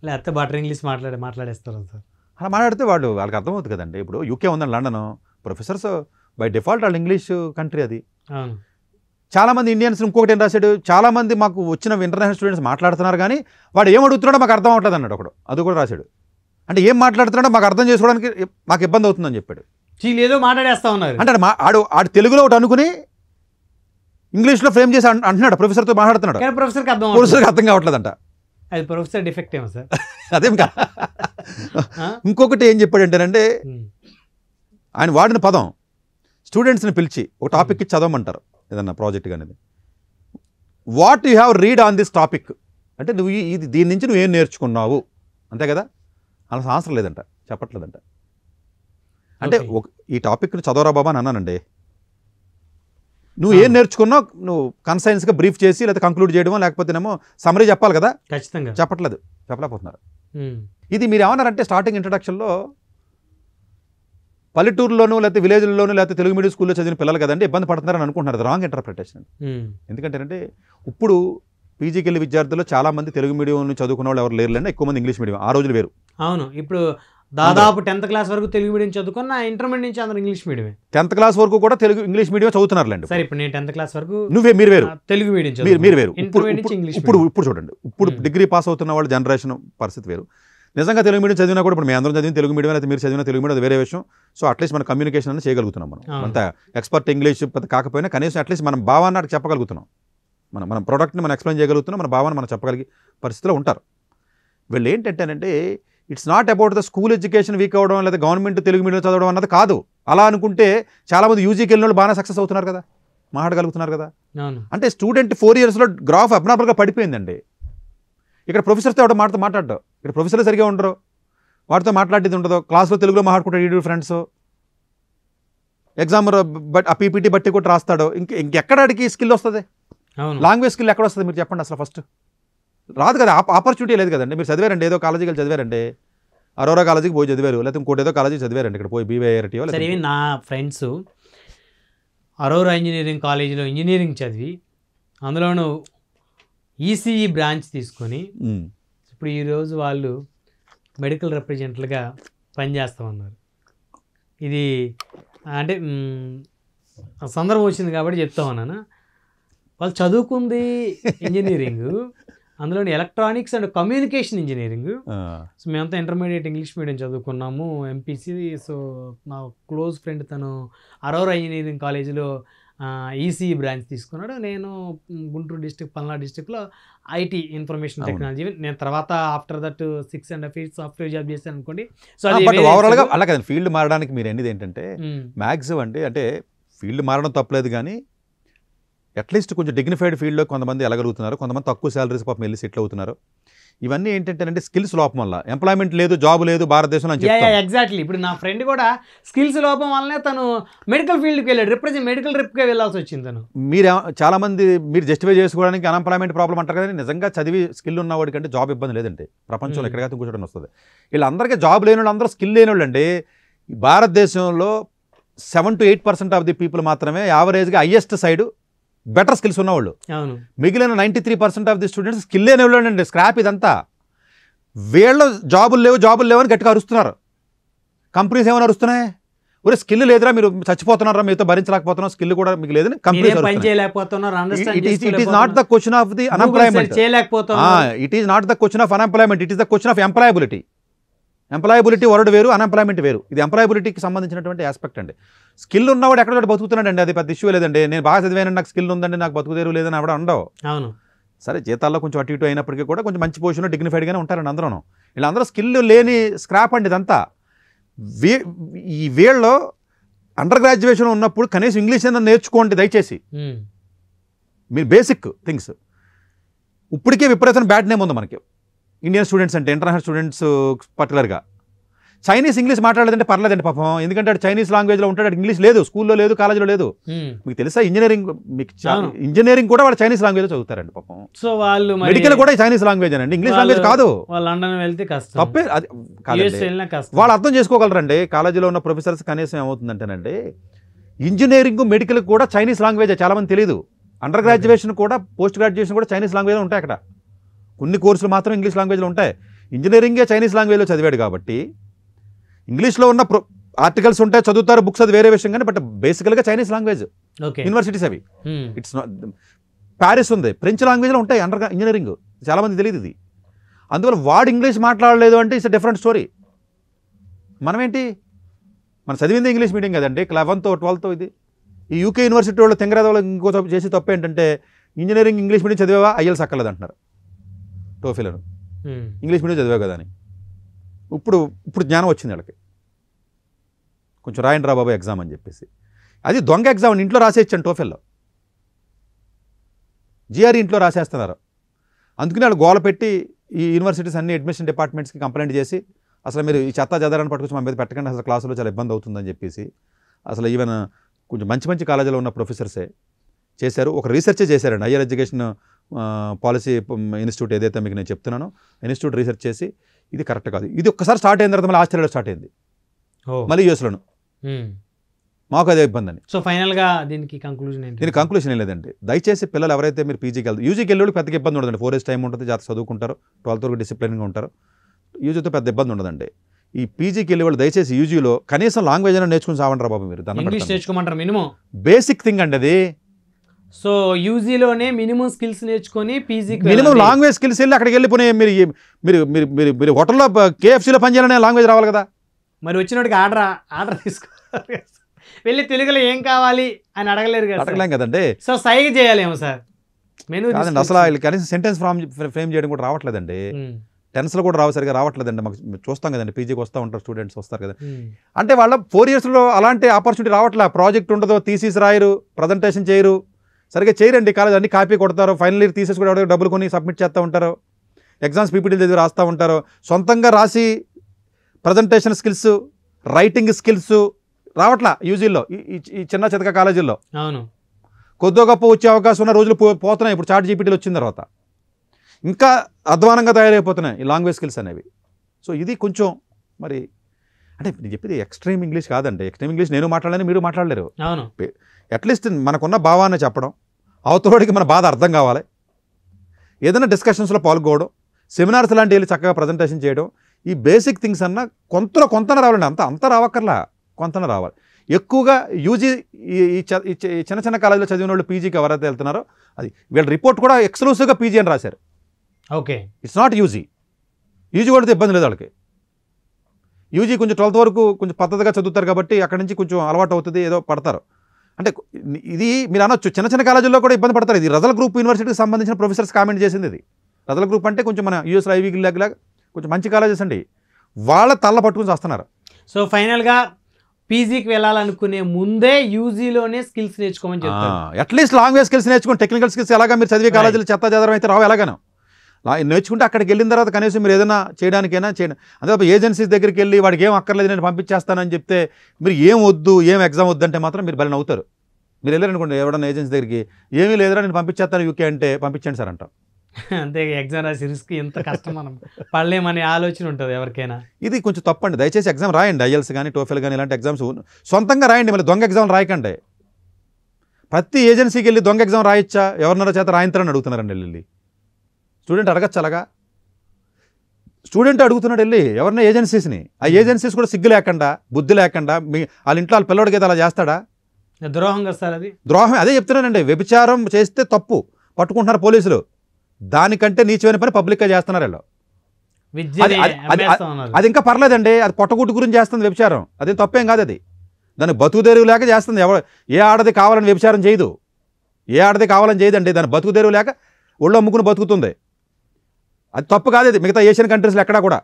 లేకపోతే బటర్ ఇంగ్లీష్ మాట్లాడేస్తారు సార్. అలా మాట్లాడితే వాళ్ళకి అర్థమవుతుంది కదండి. ఇప్పుడు యూకే ఉందండి లండన్, ప్రొఫెసర్స్ బై డిఫాల్ట్ వాళ్ళు ఇంగ్లీష్ కంట్రీ అది. చాలామంది ఇండియన్స్ ఇంకొకటి ఏం రాశాడు, చాలామంది మాకు వచ్చిన ఇంటర్నేషనల్ స్టూడెంట్స్ మాట్లాడుతున్నారు కానీ వాడు ఏం అడుగుతున్నాడో మాకు అర్థం అవ్వట్లేదు అన్నాడు ఒకడు. అది కూడా రాశాడు. అంటే ఏం మాట్లాడుతున్నాడో మాకు అర్థం చేసుకోవడానికి మాకు ఇబ్బంది అవుతుందని చెప్పాడు. ఏదో మాట్లాడేస్తా ఉన్నారు అంటే ఆడు తెలుగులో ఒకటి అనుకుని ఇంగ్లీష్లో ఫ్రేమ్ చేసి అంటున్నాడు, ప్రొఫెసర్తో మాట్లాడుతున్నాడు, ప్రొఫెసర్కి అర్థం కావట్లేదంట. అది ప్రొఫెసర్ డిఫెక్ట్ ఏమో సార్. అదేం కాదు. ఇంకొకటి ఏం చెప్పాడంటేనంటే ఆయన వాడిన పదం స్టూడెంట్స్ని పిలిచి ఒక టాపిక్కి చదవమంటారు ఏదన్నా ప్రాజెక్ట్ అనేది. What you have read on this topic అంటే నువ్వు దీని నుంచి నువ్వేం నేర్చుకున్నావు అంతే కదా, అలా అవసరం లేదంట, చెప్పట్లేదంట. అంటే ఈ టాపిక్ని చదవరా బాబా అని అన్నానండి. నువ్వు ఏం నేర్చుకున్నావు నువ్వు కన్సైన్స్గా బ్రీఫ్ చేసి లేకపోతే కంక్లూడ్ చేయడమో లేకపోతేనేమో సమరీ చెప్పాలి కదా, ఖచ్చితంగా చెప్పలేకపోతున్నారు. ఇది మీరు ఏమన్నారంటే స్టార్టింగ్ ఇంట్రడక్షన్లో పల్లెటూరులోనూ లేకపోతే విలేజ్లోనూ లేకపోతే తెలుగు మీడియం స్కూల్లో చదివిన పిల్లలు కదండి ఇబ్బంది పడుతున్నారని అనుకుంటున్నారు. అది రాంగ్ ఇంటర్ప్రిటేషన్. ఎందుకంటే ఇప్పుడు పీజీకి వెళ్ళే విద్యార్థులు చాలా మంది తెలుగు మీడియం చదువుకున్న వాళ్ళు ఎవరు లేరులేండి, ఎక్కువ మంది ఇంగ్లీష్ మీడియం. ఆ రోజులు వేరు. అవును, ఇప్పుడు దాదాపు 10th క్లాస్ వరకు తెలుగు మీడియం చదువుకున్న ఇంటర్మీడియట్ నుంచి అందరూ ఇంగ్లీష్ మీడియమే. 10th క్లాస్ వరకు కూడా తెలుగు ఇంగ్లీష్ మీడియం చదువుతున్నారులేండి. సరే, ఇప్పుడు నేను 10th క్లాస్ వరకు మీరు వేరు, తెలుగు మీడియం మీరు వేరు. ఇంగ్లీష్. ఇప్పుడు చూడండి, ఇప్పుడు డిగ్రీ పాస్ అవుతున్న వాళ్ళ జనరేషన్ పరిస్థితి వేరు. నిజంగా తెలుగు మీడియం చదివినా కూడా ఇప్పుడు మేము అందరం చదివిన తెలుగు మీడియం అయితే మీరు చదివిన తెలుగు మీడియం అది వేరే విషయం. సో అట్లీస్ట్ మన కమ్యూనికేషన్ అనేది చేయగలుగుతున్నాం. మనం అంత ఎక్స్పర్ట్ ఇంగ్లీష్ కాకపోయినా కనీసం అట్లీస్ట్ మనం భావాన్ని చెప్పగలుగుతున్నాం. మన ప్రోడక్ట్ని మనం ఎక్స్ప్లెయిన్ చేయగలుగుతున్నాం, మన భావాన్ని మనం చెప్పగలిగే పరిస్థితిలో ఉంటారు. వీళ్ళు ఏంటంటేనంటే it's not about the school education weak అవ్వడం లేదా గవర్నమెంట్ తెలుగు మీడియం చదవడం అన్నది కాదు. అలా అనుకుంటే చాలామంది యూజీకి వెళ్ళిన వాళ్ళు బాగా సక్సెస్ అవుతున్నారు కదా, మాట్లాడగలుగుతున్నారు కదా. అంటే స్టూడెంట్ 4 yearsలో గ్రాఫ్ అబ్నార్మల్గా పడిపోయిందండి. ఇక్కడ ప్రొఫెసర్తో ఎవడో మాట్లాడడం, ఇక్కడ ప్రొఫెసర్లు సరిగా ఉండరు, వాటితో మాట్లాడేది ఉండదు. క్లాస్లో తెలుగులో మాట్లాడుకుంటాడు ఈడు ఫ్రెండ్స్, ఎగ్జామ్ బట్ ఆ పీపీటీ బట్టి కూడా రాస్తాడు. ఇంకెక్కడ అడిగి స్కిల్ వస్తుంది? లాంగ్వేజ్ స్కిల్ ఎక్కడ వస్తుంది మీరు చెప్పండి? అసలు ఫస్ట్ రాదు కదా, ఆపర్చునిటీ లేదు కదండి. మీరు చదివారండి, ఏదో కాలేజీకి వెళ్ళి చదివారండి, అరోరా కాలేజీకి పోయి చదివారు, లేకపోతే ఇంకోటి ఏదో కాలేజీకి చదివారండి, ఇక్కడ పోయి బీవైఆర్టీఓ. సరే, నా ఫ్రెండ్స్ అరోరా ఇంజనీరింగ్ కాలేజీలో ఇంజనీరింగ్ చదివి అందులోనూ ఈసీఈ బ్రాంచ్ తీసుకొని ఇప్పుడు ఈరోజు వాళ్ళు మెడికల్ రిప్రజెంటేటివ్గా పనిచేస్తూ ఉన్నారు. ఇది అంటే సందర్భం వచ్చింది కాబట్టి చెప్తా ఉన్నాను. వాళ్ళు చదువుకుంది ఇంజనీరింగ్, అందులోని electronics and communication engineering. So మేమంతా ఇంటర్మీడియట్ ఇంగ్లీష్ మీడియం చదువుకున్నాము, ఎంపీసీ. సో నా క్లోజ్ ఫ్రెండ్ తను అరోరా ఇంజనీరింగ్ కాలేజీలో ఈసీఈ బ్రాంచ్ తీసుకున్నాడు. నేను గుంటూరు డిస్ట్రిక్ట్, పల్నాడు డిస్ట్రిక్ట్లో ఐటీ ఇన్ఫర్మేషన్ టెక్నాలజీ. నేను తర్వాత after that 6.5 years software job చేశాను అనుకోండి. సో అది ఓవరాల్గా అలా కదండి. ఫీల్డ్ మారడానికి మీరు అనేది ఏంటంటే మ్యాక్సిమం అంటే ఫీల్డ్ మారడం తప్పలేదు, కానీ అట్లీస్ట్ కొంచెం డిగ్నిఫైడ్ ఫీల్డ్లో కొంతమంది వెళ్ళగలుగుతున్నారు, కొంతమంది తక్కువ శాలరీస్ పాపం వెళ్ళి సెటిల్ అవుతున్నారు. ఇవన్నీ ఏంటంటే స్కిల్స్ లోపం వల్ల, ఎంప్లాయ్మెంట్ లేదు, జాబ్ లేదు భారతదేశంలో అని చెప్తాను. ఎగ్జాక్ట్లీ. ఇప్పుడు నా ఫ్రెండ్ కూడా స్కిల్స్ లోపం వల్లనే తను మెడికల్ ఫీల్డ్కి వెళ్ళాడు, మెడికల్ రిప్కే వెళ్ళాల్సి వచ్చింది. తను మీరు చాలా మంది మీరు జస్టిఫై చేసుకోవడానికి అన్ఎంప్లాయ్మెంట్ ప్రాబ్లం అంటారు కదా, నిజంగా చదివి స్కిల్ ఉన్నవాడి కంటే జాబ్ ఇబ్బంది లేదంటే ప్రపంచంలో ఎక్కడికైతే కూర్చోడం వస్తుంది. వీళ్ళందరికీ జాబ్ లేని వాళ్ళు, అందరూ స్కిల్ లేని వాళ్ళు అండి. భారతదేశంలో 7 to 8% ఆఫ్ ది పీపుల్ మాత్రమే యావరేజ్గా హైయెస్ట్ సైడ్ బెటర్ స్కిల్స్ ఉన్నవాళ్ళు. మిగిలిన 93% ఆఫ్ ది స్టూడెంట్స్ స్కిల్ లేని వాళ్ళు అండి. స్క్రాప్ ఇదంతా. వీళ్ళు జాబులు లేవు అని గట్టిగా అరుస్తున్నారు. కంపెనీస్ ఏమైనా అరుస్తున్నాయి, ఒరే స్కిల్ లేదురా, మీరు చచ్చిపోతున్నారా, మీతో భరించలేకపోతున్నాం, స్కిల్ కూడా మీకు లేదని companies. It is not the question of the unemployment, it is not the question of unemployment, it is the question of employability. Employability word వేరు, అన్ఎంప్లాయ్మెంట్ వేరు. ఇది ఎంప్లాయబిలిటీకి సంబంధించినటువంటి ఆస్పెక్ట్ అండి. స్కిల్ ఉన్నవాడు ఎక్కడ బతుకుతున్నాడు అండి, అది పెద్ద ఇష్యూ లేదండి. నేను బాగా చదివాను, నాకు స్కిల్ ఉందండి, నాకు బతుకుదేరు లేదని ఆవిడ ఉండవు. అవును, సరే జీతాల్లో కొంచెం అటు ఇటు అయినప్పటికీ కూడా కొంచెం మంచి పొజిషన్లో డిగ్నిఫైడ్గానే ఉంటారండి అందరూ. వీళ్ళందరూ స్కిల్ లేని స్క్రాప్ అండి ఇదంతా. ఈ వీళ్ళు అండర్ గ్రాడ్యుయేషన్ ఉన్నప్పుడు కనీసం ఇంగ్లీష్ అయినా నేర్చుకోండి దయచేసి, మీరు బేసిక్ థింగ్స్. ఇప్పటికే విపరీతం బ్యాడ్ నేమ్ ఉంది మనకి ఇండియన్ స్టూడెంట్స్ అంటే, ఇంటర్నేషనల్ స్టూడెంట్స్ పర్టికులర్గా. చైనీస్ ఇంగ్లీష్ మాట్లాడలేదంటే పర్లేదండి పాపం, ఎందుకంటే అటు చైనీస్ లాంగ్వేజ్లో ఉంటాడు, ఇంగ్లీష్ లేదు, స్కూల్లో లేదు, కాలేజీలో లేదు. మీకు తెలుసా ఇంజనీరింగ్ కూడా వాళ్ళు చైనీస్ లాంగ్వేజ్లో చదువుతారండి పాపం. సో వాళ్ళు మెడికల్ కూడా చైనీస్ లాంగ్వేజ్ అండి, ఇంగ్లీష్ లాంగ్వేజ్ కాదు. లండన్ వెళ్తే కష్టం, తప్పే అది కాదు. వాళ్ళు అర్థం చేసుకోగలరండి. కాలేజీలో ఉన్న ప్రొఫెసర్స్ కనీసం ఏమవుతుందంటేనండి, ఇంజనీరింగ్ మెడికల్ కూడా చైనీస్ లాంగ్వేజ్ చాలా మంది తెలియదు. అండర్ గ్రాడ్యుయేషన్ కూడా పోస్ట్ గ్రాడ్యుయేషన్ కూడా చైనీస్ లాంగ్వేజ్లో ఉంటాయి. అక్కడ కొన్ని కోర్సులు మాత్రం ఇంగ్లీష్ లాంగ్వేజ్లో ఉంటాయి. ఇంజనీరింగే చైనీస్ లాంగ్వేజ్లో చదివాడు కాబట్టి ఇంగ్లీష్లో ఉన్న ఆర్టికల్స్ ఉంటాయి, చదువుతారు, బుక్స్, అది వేరే విషయం. కానీ బట్ బేసికల్గా చైనీస్ లాంగ్వేజ్ యూనివర్సిటీస్ అవి. ఇట్స్ ప్యారిస్ ఉంది, ఫ్రెంచ్ లాంగ్వేజ్లో ఉంటాయి అండర్ ఇంజనీరింగ్. చాలామంది తెలియదు ఇది. అందువల్ల వాడు ఇంగ్లీష్ మాట్లాడలేదు అంటే ఇట్స్ డిఫరెంట్ స్టోరీ. మనమేంటి, మనం చదివింది ఇంగ్లీష్ మీడియం కదండి, 11th 12th. ఇది ఈ యూకే యూనివర్సిటీ వాళ్ళు తెంగరాదవాళ్ళు ఇంకో చేసి తప్పు ఏంటంటే, ఇంజనీరింగ్ ఇంగ్లీష్ మీడియం చదివావా, ఐఎల్స్ అక్కర్లేదు అంటున్నారు టోఫెల్ను, ఇంగ్లీష్ మీడియం చదివా కదా అని. ఇప్పుడు జ్ఞానం వచ్చింది వాళ్ళకి, కొంచెం రాయండి రా బాబు ఎగ్జామ్ అని చెప్పేసి. అది దొంగ ఎగ్జామ్ అని ఇంట్లో రాసేయచ్చాను టోఫెల్లో, జిఆర్ఈ ఇంట్లో రాసేస్తున్నారు. అందుకని వాళ్ళు గోల పెట్టి ఈ యూనివర్సిటీస్ అన్ని అడ్మిషన్ డిపార్ట్మెంట్స్కి కంప్లైంట్ చేసి, అసలు మీరు ఈ చెత్త చదవడానికి పట్టుకొచ్చి మా మీద పెట్టకండి, అసలు క్లాసులో చాలా ఇబ్బంది అవుతుందని చెప్పేసి. అసలు ఈవెన్ కొంచెం మంచి కాలేజీలో ఉన్న ప్రొఫెసర్సే చేశారు, ఒక రీసెర్చే చేశారండి. హయ్యర్ ఎడ్యుకేషన్ పాలసీ ఇన్స్టిట్యూట్ ఏదైతే మీకు నేను చెప్తున్నానో, ఇన్స్టిట్యూట్ రీసెర్చ్ చేసి ఇది కరెక్ట్ కాదు. ఇది ఒక్కసారి స్టార్ట్ అయిన తర్వాత మళ్ళీ ఆస్ట్రేలియాలో స్టార్ట్ అయింది, మళ్ళీ యూఎస్లోను. మాకు అదే ఇబ్బంది అని. సో ఫైనల్గా దీనికి కంక్లూజన్ ఏంటి? దీనికి కంక్లూషన్ ఏం లేదండి. దయచేసి పిల్లలు ఎవరైతే మీరు పీజీకి వెళ్తారు, యూజీకి వెళ్ళి పెద్దగా ఇబ్బంది ఉండదండి. 4 years టైం ఉంటుంది, జాగ్రత్త చదువుకుంటారు, 12th వరకు డిసిప్లిన్గా ఉంటారు, యూజీతో పెద్ద ఇబ్బంది ఉండదండి. ఈ పీజీకి వెళ్ళే వాళ్ళు దయచేసి యూజీలో కనీసం లాంగ్వేజ్ అయినా నేర్చుకుని సావంటారా బాబు మీరు? ఇంగ్లీష్ నేర్చుకోమంటారు మినిమం, బేసిక్ థింగ్ అండి అది. సో యూజీలోనే మినిమం స్కిల్స్ నేర్చుకొని పీజీకి మినిమం లాంగ్వేజ్ స్కిల్స్ వెళ్ళి అక్కడికి వెళ్ళిపోయి మీరు మీరు మీరు మీరు మీరు హోటల్లో కేఎఫ్సీలో పనిచేయాలనే లాంగ్వేజ్ రావాలి కదా. మరి వచ్చినోడికి ఆర్డర్ తీసుకోవాలి, వెళ్ళి తెలుగులో ఏం కావాలి అని అడగలేరు కదా, అడగలేం కదండి. సో సైగ చేయాలేమో సార్ మెనూ కాదండి, అసలు వీళ్ళు కనీసం సెంటెన్స్ ఫ్రేమ్ చేయడం కూడా రావట్లేదండి. టెన్స్లో కూడా సరిగా రావట్లేదండి. మాకు చూస్తాం కదండి, పీజీకి వస్తూ ఉంటారు స్టూడెంట్స్ వస్తారు కదా, అంటే వాళ్ళ 4 yearsలో అలాంటి ఆపర్చునిటీ రావట్లే. ప్రాజెక్ట్ ఉండదు, థీసిస్ రాయరు, ప్రజెంటేషన్ చేయరు, సరిగ్గా చేయరండి. కాలేజ్ అన్ని కాపీ కొడతారు, ఫైనల్ ఇయర్ థీసిస్ కూడా డబ్బులు కొని సబ్మిట్ చేస్తూ ఉంటారు, ఎగ్జామ్స్ పీపీటీలు చదివి రాస్తూ ఉంటారు. సొంతంగా రాసి ప్రజెంటేషన్ స్కిల్స్, రైటింగ్ స్కిల్స్ రావట్లా యూజీల్లో, ఈ చిన్న చితక కాలేజీల్లో. అవును, కొద్దిగా గొప్ప వచ్చే అవకాశం ఉన్న రోజులు పోతున్నాయి. ఇప్పుడు చాట్ జీపీటీలు వచ్చిన తర్వాత ఇంకా అధ్వానంగా తయారైపోతున్నాయి ఈ లాంగ్వేజ్ స్కిల్స్ అనేవి. సో ఇది కొంచెం మరి అంటే నేను చెప్పేది ఎక్స్ట్రీమ్ ఇంగ్లీష్ కాదండి. ఎక్స్ట్రీమ్ ఇంగ్లీష్ నేను మాట్లాడలేను, మీరు మాట్లాడలేరు. అవును, అట్లీస్ట్ మనకున్న భావాన్ని చెప్పడం, అవతలోడికి మన బాధ అర్థం కావాలి, ఏదైనా డిస్కషన్స్లో పాల్గొవడం, సెమినార్స్ లాంటి వెళ్ళి చక్కగా ప్రజెంటేషన్ చేయడం, ఈ బేసిక్ థింగ్స్ అన్నా కొంతన రావాలండి. అంత రావక్కర్లా, కొంతన రావాలి. ఎక్కువగా యూజీ ఈ చిన్న చిన్న కాలేజీలో చదివిన వాళ్ళు పీజీకి ఎవరైతే వెళ్తున్నారో అది వీళ్ళ రిపోర్ట్ కూడా ఎక్స్క్లూసివ్గా పీజీ అని రాశారు. Okay, it's not UG. UG కొడితే ఇబ్బంది లేదు వాళ్ళకి. యూజీ కొంచెం 12th వరకు కొంచెం పద్ధతిగా చదువుతారు కాబట్టి అక్కడి నుంచి కొంచెం అలవాటు అవుతుంది, ఏదో పడతారు. అంటే ఇది మీరు అనొచ్చు చిన్న చిన్న కాలేజీల్లో కూడా ఇబ్బంది పడతారు. ఇది రజల్ గ్రూప్ యూనివర్సిటీకి సంబంధించిన ప్రొఫెసర్స్ కామెంట్ చేసింది. ఇది రజల్ గ్రూప్ అంటే కొంచెం మన యూఎస్ ఐవీ లాగా కొంచెం మంచి కాలేజెస్ అండి, వాళ్ళ తల్ల పట్టుకుని వస్తున్నారు. సో ఫైనల్గా పీజీకి వెళ్ళాలనుకునే ముందే యూజీలోనే స్కిల్స్ నేర్చుకోమని చెప్తారు. అట్లీస్ట్ లాంగ్వేజ్ స్కిల్స్ నేర్చుకోండి. టెక్నికల్ స్కిల్స్ ఎలాగా మీరు చదివే కాలేజీలు చెత్త చెదరం అయితే రావు, ఎలాగానో నేర్చుకుంటే అక్కడికి వెళ్ళిన తర్వాత కనీసం మీరు ఏదైనా చేయడానికైనా చేయండి. అంతే తప్ప ఏజెన్సీస్ దగ్గరికి వెళ్ళి వాడికి ఏం అక్కర్లేదు నేను పంపించేస్తానని చెప్తే మీరు ఏం వద్దు, ఏం ఎగ్జామ్ వద్దు అంటే మాత్రం మీరు బలి నవ్వుతారు. మీరు వెళ్ళారనుకోండి ఎవడన్నా ఏజెన్సీ దగ్గరికి, ఏమీ లేదురా నేను పంపించేస్తాను యూకే అంటే పంపించండి సార్ అంటాం. అంతే, ఎగ్జామ్ రాసి రిస్క్ ఎంత కష్టం, మనం పడలేమనే ఆలోచన ఉంటుంది ఎవరికైనా. ఇది కొంచెం తప్పండి. దయచేసి ఎగ్జామ్ రాయండి, ఐఎల్స్ కానీ టోఫెల్ కానీ ఇలాంటి ఎగ్జామ్స్ సొంతంగా రాయండి. మళ్ళీ దొంగ ఎగ్జామ్ రాయకండి. ప్రతి ఏజెన్సీకి వెళ్ళి దొంగ ఎగ్జామ్ రాయొచ్చా, ఎవరినారో చేత రాయించారని అడుగుతున్నారండి వెళ్ళి. స్టూడెంట్ అడగచ్చు అలాగా, స్టూడెంట్ అడుగుతున్నాడు వెళ్ళి ఎవరిన ఏజెన్సీస్ని. ఆ ఏజెన్సీస్ కూడా సిగ్గు లేకుండా, బుద్ధి లేకుండా వాళ్ళ ఇంట్లో వాళ్ళ పిల్లడికి అయితే అలా చేస్తాడా? ద్రోహం కదా సార్ అది. ద్రోహం, అదే చెప్తున్నానండి. వ్యభిచారం చేస్తే తప్పు, పట్టుకుంటున్నారు పోలీసులు. దానికంటే నీచమైన పని పబ్లిక్గా చేస్తున్నారు వీళ్ళు. అది ఇంకా పర్లేదండి, అది పొట్టగుట్టు గురించి చేస్తుంది వ్యభిచారం, అది తప్పేం కాదు. అది దాన్ని బతుకుదేరువు లేక చేస్తుంది. ఏ ఆడది కావాలని వ్యభిచారం చేయదు, ఏ ఆడది కావాలని చేయదండి. దాన్ని బతుకుదేరువు లేక ఒళ్ళు అమ్ముకుని బతుకుతుంది, అది తప్పు కాదు. అది మిగతా ఏషియన్ కంట్రీస్లో ఎక్కడా కూడా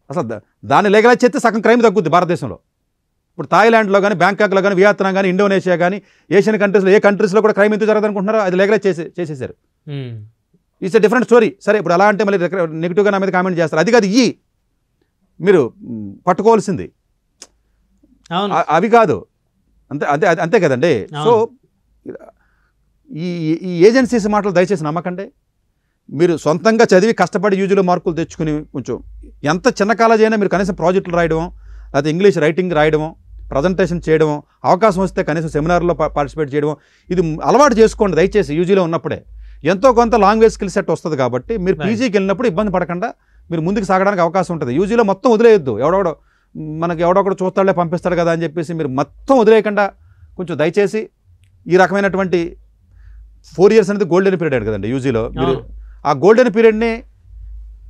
అసలు దాన్ని లీగలైజ్ చేస్తే సగం క్రైమ్ తగ్గుద్ది భారతదేశంలో. ఇప్పుడు థాయిలాండ్లో కానీ, బ్యాంకాక్లో కానీ, వియత్నాం కానీ, ఇండోనేషియా కానీ, ఏషియన్ కంట్రీస్లో ఏ కంట్రీస్లో కూడా క్రైమ్ ఎందుకు జరగదు అనుకుంటున్నారో అది లీగలైజ్ చేసేసారు. It's a different story. సరే, ఇప్పుడు అలా అంటే మళ్ళీ నెగిటివ్గా నా మీద కామెంట్ చేస్తారు. అది కాదు మీరు పట్టుకోవాల్సింది, అవి కాదు. అంతే కదండి. సో ఈ ఏజెన్సీస్ మాటలు దయచేసి నమ్మకండి. మీరు సొంతంగా చదివి కష్టపడి యూజీలో మార్కులు తెచ్చుకుని కొంచెం ఎంత చిన్న కాలేజీ అయినా మీరు కనీసం ప్రాజెక్టులు రాయడమో, లేకపోతే ఇంగ్లీష్ రైటింగ్ రాయడమో, ప్రజెంటేషన్ చేయడమో, అవకాశం వస్తే కనీసం సెమినార్లో పార్టిసిపేట్ చేయడమో, ఇది అలవాటు చేసుకోండి దయచేసి. యూజీలో ఉన్నప్పుడే ఎంతో కొంత లాంగ్వేజ్ స్కిల్ సెట్ వస్తుంది కాబట్టి మీరు పీజీకి వెళ్ళినప్పుడు ఇబ్బంది పడకుండా మీరు ముందుకు సాగడానికి అవకాశం ఉంటుంది. యూజీలో మొత్తం వదిలేయొద్దు. ఎవడొకడు చూస్తాడే పంపిస్తాడు కదా అని చెప్పేసి మీరు మొత్తం వదిలేయకుండా కొంచెం దయచేసి ఈ రకమైనటువంటి 4 years అనేది గోల్డెన్ పీరియడ్ కదండి యూజీలో. మీరు ఆ గోల్డెన్ పీరియడ్ని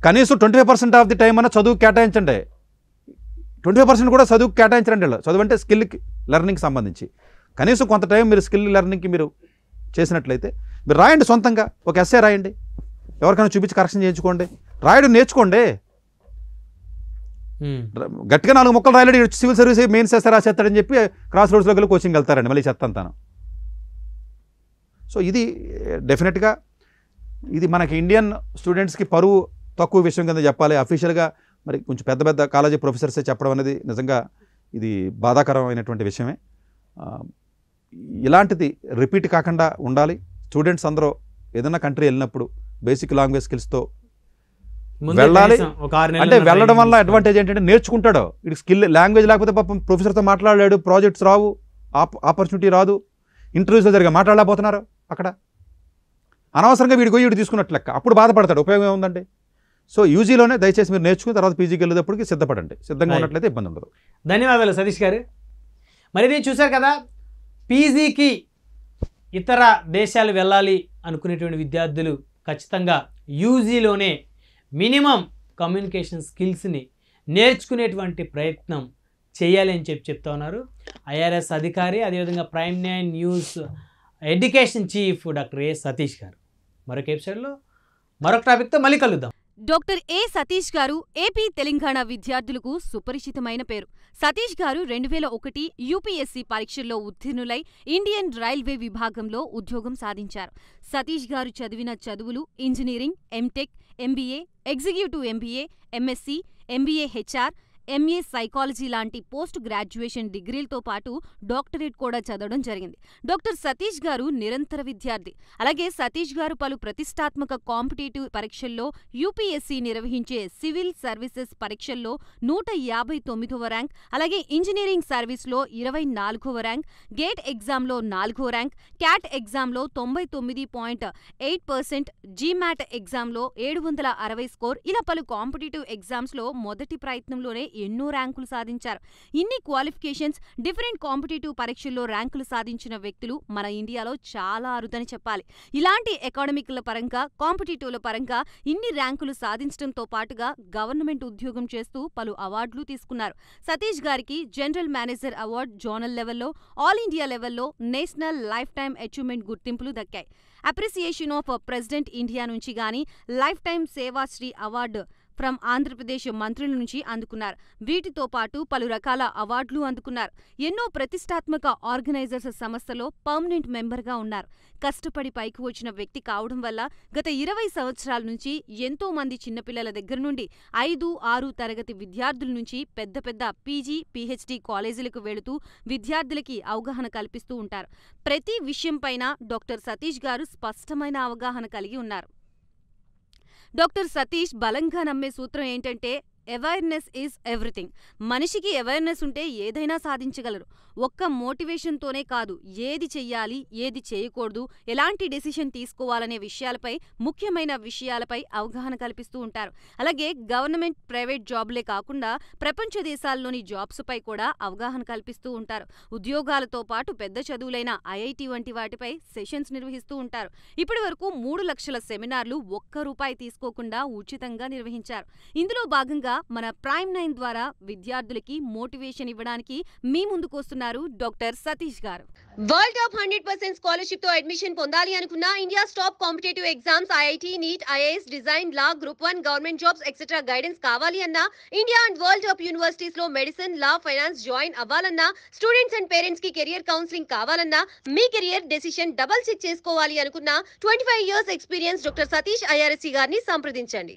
కనీసం 25% ఆఫ్ ది టైం అన్న చదువు కేటాయించండి. 25% కూడా చదువు కేటాయించండి. చదువు అంటే స్కిల్కి, లెర్నింగ్కి సంబంధించి కనీసం కొంత టైం మీరు స్కిల్ లెర్నింగ్కి మీరు చేసినట్లయితే మీరు రాయండి. సొంతంగా ఒక ఎస్సే రాయండి, ఎవరికైనా చూపించి కరెక్షన్ చేయించుకోండి, రాయడం నేర్చుకోండి. గట్టిగా 4 ముక్కలు రాయలేడు, సివిల్ సర్వీస్ మెయిన్స్ ఎస్సే రాసేస్తాడని చెప్పి క్రాస్ రోడ్స్లోకి వెళ్ళి కోచింగ్ వెళ్తారండి మళ్ళీ చెత్తంతాను. సో ఇది డెఫినెట్గా ఇది మనకి ఇండియన్ స్టూడెంట్స్కి పరువు తక్కువ విషయం కింద చెప్పాలి. అఫీషియల్గా మరి కొంచెం పెద్ద పెద్ద కాలేజీ ప్రొఫెసర్సే చెప్పడం అనేది నిజంగా ఇది బాధాకరమైనటువంటి విషయమే. ఇలాంటిది రిపీట్ కాకుండా ఉండాలి. స్టూడెంట్స్ అందరూ ఏదైనా కంట్రీ వెళ్ళినప్పుడు బేసిక్ లాంగ్వేజ్ స్కిల్స్తో ముందే వెళ్ళాలి. కనీసం ఒక 6 నెలలు అంటే ఉన్న వెళ్ళడం వల్ల training అడ్వాంటేజ్ ఏంటంటే నేర్చుకుంటాడు. ఇటు స్కిల్ లాంగ్వేజ్ లేకపోతే పాపం ప్రొఫెసర్తో మాట్లాడలేడు, ప్రాజెక్ట్స్ రావు, ఆపర్చునిటీ రాదు, ఇంటర్వ్యూస్లో జరిగా మాట్లాడలేకపోతున్నారు అక్కడ. అనవసరంగా వీడికి పోయి వీడు తీసుకున్నట్లు లెక్క. అప్పుడు బాధపడతాడు. ఉపయోగం ఏముందండి? సో యూజీలోనే దయచేసి మీరు నేర్చుకుని తర్వాత పీజీకి వెళ్ళేటప్పటికి సిద్ధపడండి. సిద్ధంగా ఉన్నట్లయితే ఇబ్బంది ఉండదు. ధన్యవాదాలు సతీష్ గారు. మరి ఇది చూశారు కదా, పీజీకి ఇతర దేశాలు వెళ్ళాలి అనుకునేటువంటి విద్యార్థులు ఖచ్చితంగా యూజీలోనే మినిమం కమ్యూనికేషన్ స్కిల్స్ని నేర్చుకునేటువంటి ప్రయత్నం చేయాలి అని చెప్తా ఉన్నారు ఐఆర్ఎస్ అధికారి, అదేవిధంగా prime 9 news education chief doctor ఏ సతీష్ గారు. మరొక ఎపిసోడ్లో మరొక టాపిక్తో మళ్ళీ కలుద్దాం. డాక్టర్ ఏ సతీష్ గారు ఏపీ తెలంగాణ విద్యార్థులకు సుపరిచితమైన పేరు. సతీష్ గారు 2001 యూపీఎస్సీ పరీక్షల్లో ఉత్తీర్ణులై ఇండియన్ రైల్వే విభాగంలో ఉద్యోగం సాధించారు. సతీష్ గారు చదివిన చదువులు engineering, M Tech, MBA, executive MBA, MSc, MBA HR, MA psychology లాంటి పోస్ట్ గ్రాడ్యుయేషన్ డిగ్రీలతో పాటు డాక్టరేట్ కూడా చదవడం జరిగింది. డాక్టర్ సతీష్ గారు నిరంతర విద్యార్థి. అలాగే సతీష్ గారు పలు ప్రతిష్టాత్మక కాంపిటేటివ్ పరీక్షల్లో యూపీఎస్సీ నిర్వహించే సివిల్ సర్వీసెస్ పరీక్షల్లో 159వ ర్యాంక్, అలాగే ఇంజనీరింగ్ సర్వీస్లో 24వ ర్యాంక్, గేట్ ఎగ్జామ్లో 4వ ర్యాంక్, క్యాట్ ఎగ్జామ్లో 99.8%, జీమాట్ ఎగ్జామ్లో 760 స్కోర్, ఇలా పలు కాంపిటేటివ్ ఎగ్జామ్స్లో మొదటి ప్రయత్నంలోనే ఎన్నో ర్యాంకులు సాధించారు. ఇన్ని క్వాలిఫికేషన్స్, డిఫరెంట్ కాంపిటేటివ్ పరీక్షల్లో ర్యాంకులు సాధించిన వ్యక్తులు మన ఇండియాలో చాలా అరుదని చెప్పాలి. ఇలాంటి అకాడమిక్ల పరంగా, కాంపిటేటివ్ల పరంగా ఇన్ని ర్యాంకులు సాధించడంతో పాటుగా గవర్నమెంట్ ఉద్యోగం చేస్తూ పలు అవార్డులు తీసుకున్నారు. సతీష్ గారికి జనరల్ మేనేజర్ అవార్డు జోనల్ లెవెల్లో, ఆల్ ఇండియా లెవెల్లో నేషనల్ లైఫ్ టైమ్ అచీవ్మెంట్ గుర్తింపులు దక్కాయి. అప్రిసియేషన్ ఆఫ్ ప్రెసిడెంట్ ఇండియా నుంచి గానీ life time Sevashree award from Andhra Pradesh మంత్రుల నుంచి అందుకున్నారు. వీటితో పాటు పలు రకాల అవార్డులు అందుకున్నారు. ఎన్నో ప్రతిష్టాత్మక ఆర్గనైజర్స్ సంస్థలో పర్మనెంట్ మెంబర్గా ఉన్నారు. కష్టపడి పైకి వచ్చిన వ్యక్తి కావడం వల్ల గత 20 సంవత్సరాల నుంచి ఎంతో మంది చిన్నపిల్లల దగ్గర నుండి 5, 6 తరగతి విద్యార్థుల నుంచి పెద్ద పెద్ద పీజీ, పీహెచ్డీ కాలేజీలకు వెళుతూ విద్యార్థులకి అవగాహన కల్పిస్తూ ఉంటారు. ప్రతి విషయంపైన డాక్టర్ సతీష్ గారు స్పష్టమైన అవగాహన కలిగి ఉన్నారు. డాక్టర్ సతీష్ బలంగా నమ్మే సూత్రం ఏంటంటే అవేర్నెస్ ఈజ్ ఎవ్రీథింగ్. మనిషికి అవేర్నెస్ ఉంటే ఏదైనా సాధించగలరు. ఒక్క మోటివేషన్తోనే కాదు, ఏది చెయ్యాలి, ఏది చేయకూడదు, ఎలాంటి డెసిషన్ తీసుకోవాలనే విషయాలపై, ముఖ్యమైన విషయాలపై అవగాహన కల్పిస్తూ ఉంటారు. అలాగే గవర్నమెంట్, ప్రైవేట్ జాబ్లే కాకుండా ప్రపంచ దేశాల్లోని జాబ్స్పై కూడా అవగాహన కల్పిస్తూ ఉంటారు. ఉద్యోగాలతో పాటు పెద్ద చదువులైన ఐఐటి వంటి వాటిపై సెషన్స్ నిర్వహిస్తూ ఉంటారు. ఇప్పటి వరకు 3 లక్షల సెమినార్లు ₹1 తీసుకోకుండా ఉచితంగా నిర్వహించారు. ఇందులో భాగంగా మన ప్రైమ్ 9 ద్వారా విద్యార్థులకి మోటివేషన్ ఇవ్వడానికి మీ ముందుకొస్తున్నారు డాక్టర్ సతీష్ గారు. వరల్డ్ టాప్ 100% స్కాలర్షిప్ తో అడ్మిషన్ పొందాలి అనుకున్న India top competitive exams IIT, NEET, IAS, design, law, group 1, government jobs etcetera guidance కావాలి అన్నా, India and world top universities లో మెడిసిన్, లా, ఫైనాన్స్ జాయిన్ అవ్వాలన్నా, స్టూడెంట్స్ అండ్ పేరెంట్స్ కి career counselling కావాలన్నా, మీ కెరియర్ డెసిషన్ డబుల్ చెక్ చేసుకోవాలి అనుకున్న 25 years experience doctor Satish IRSC గారిని సంప్రదించండి.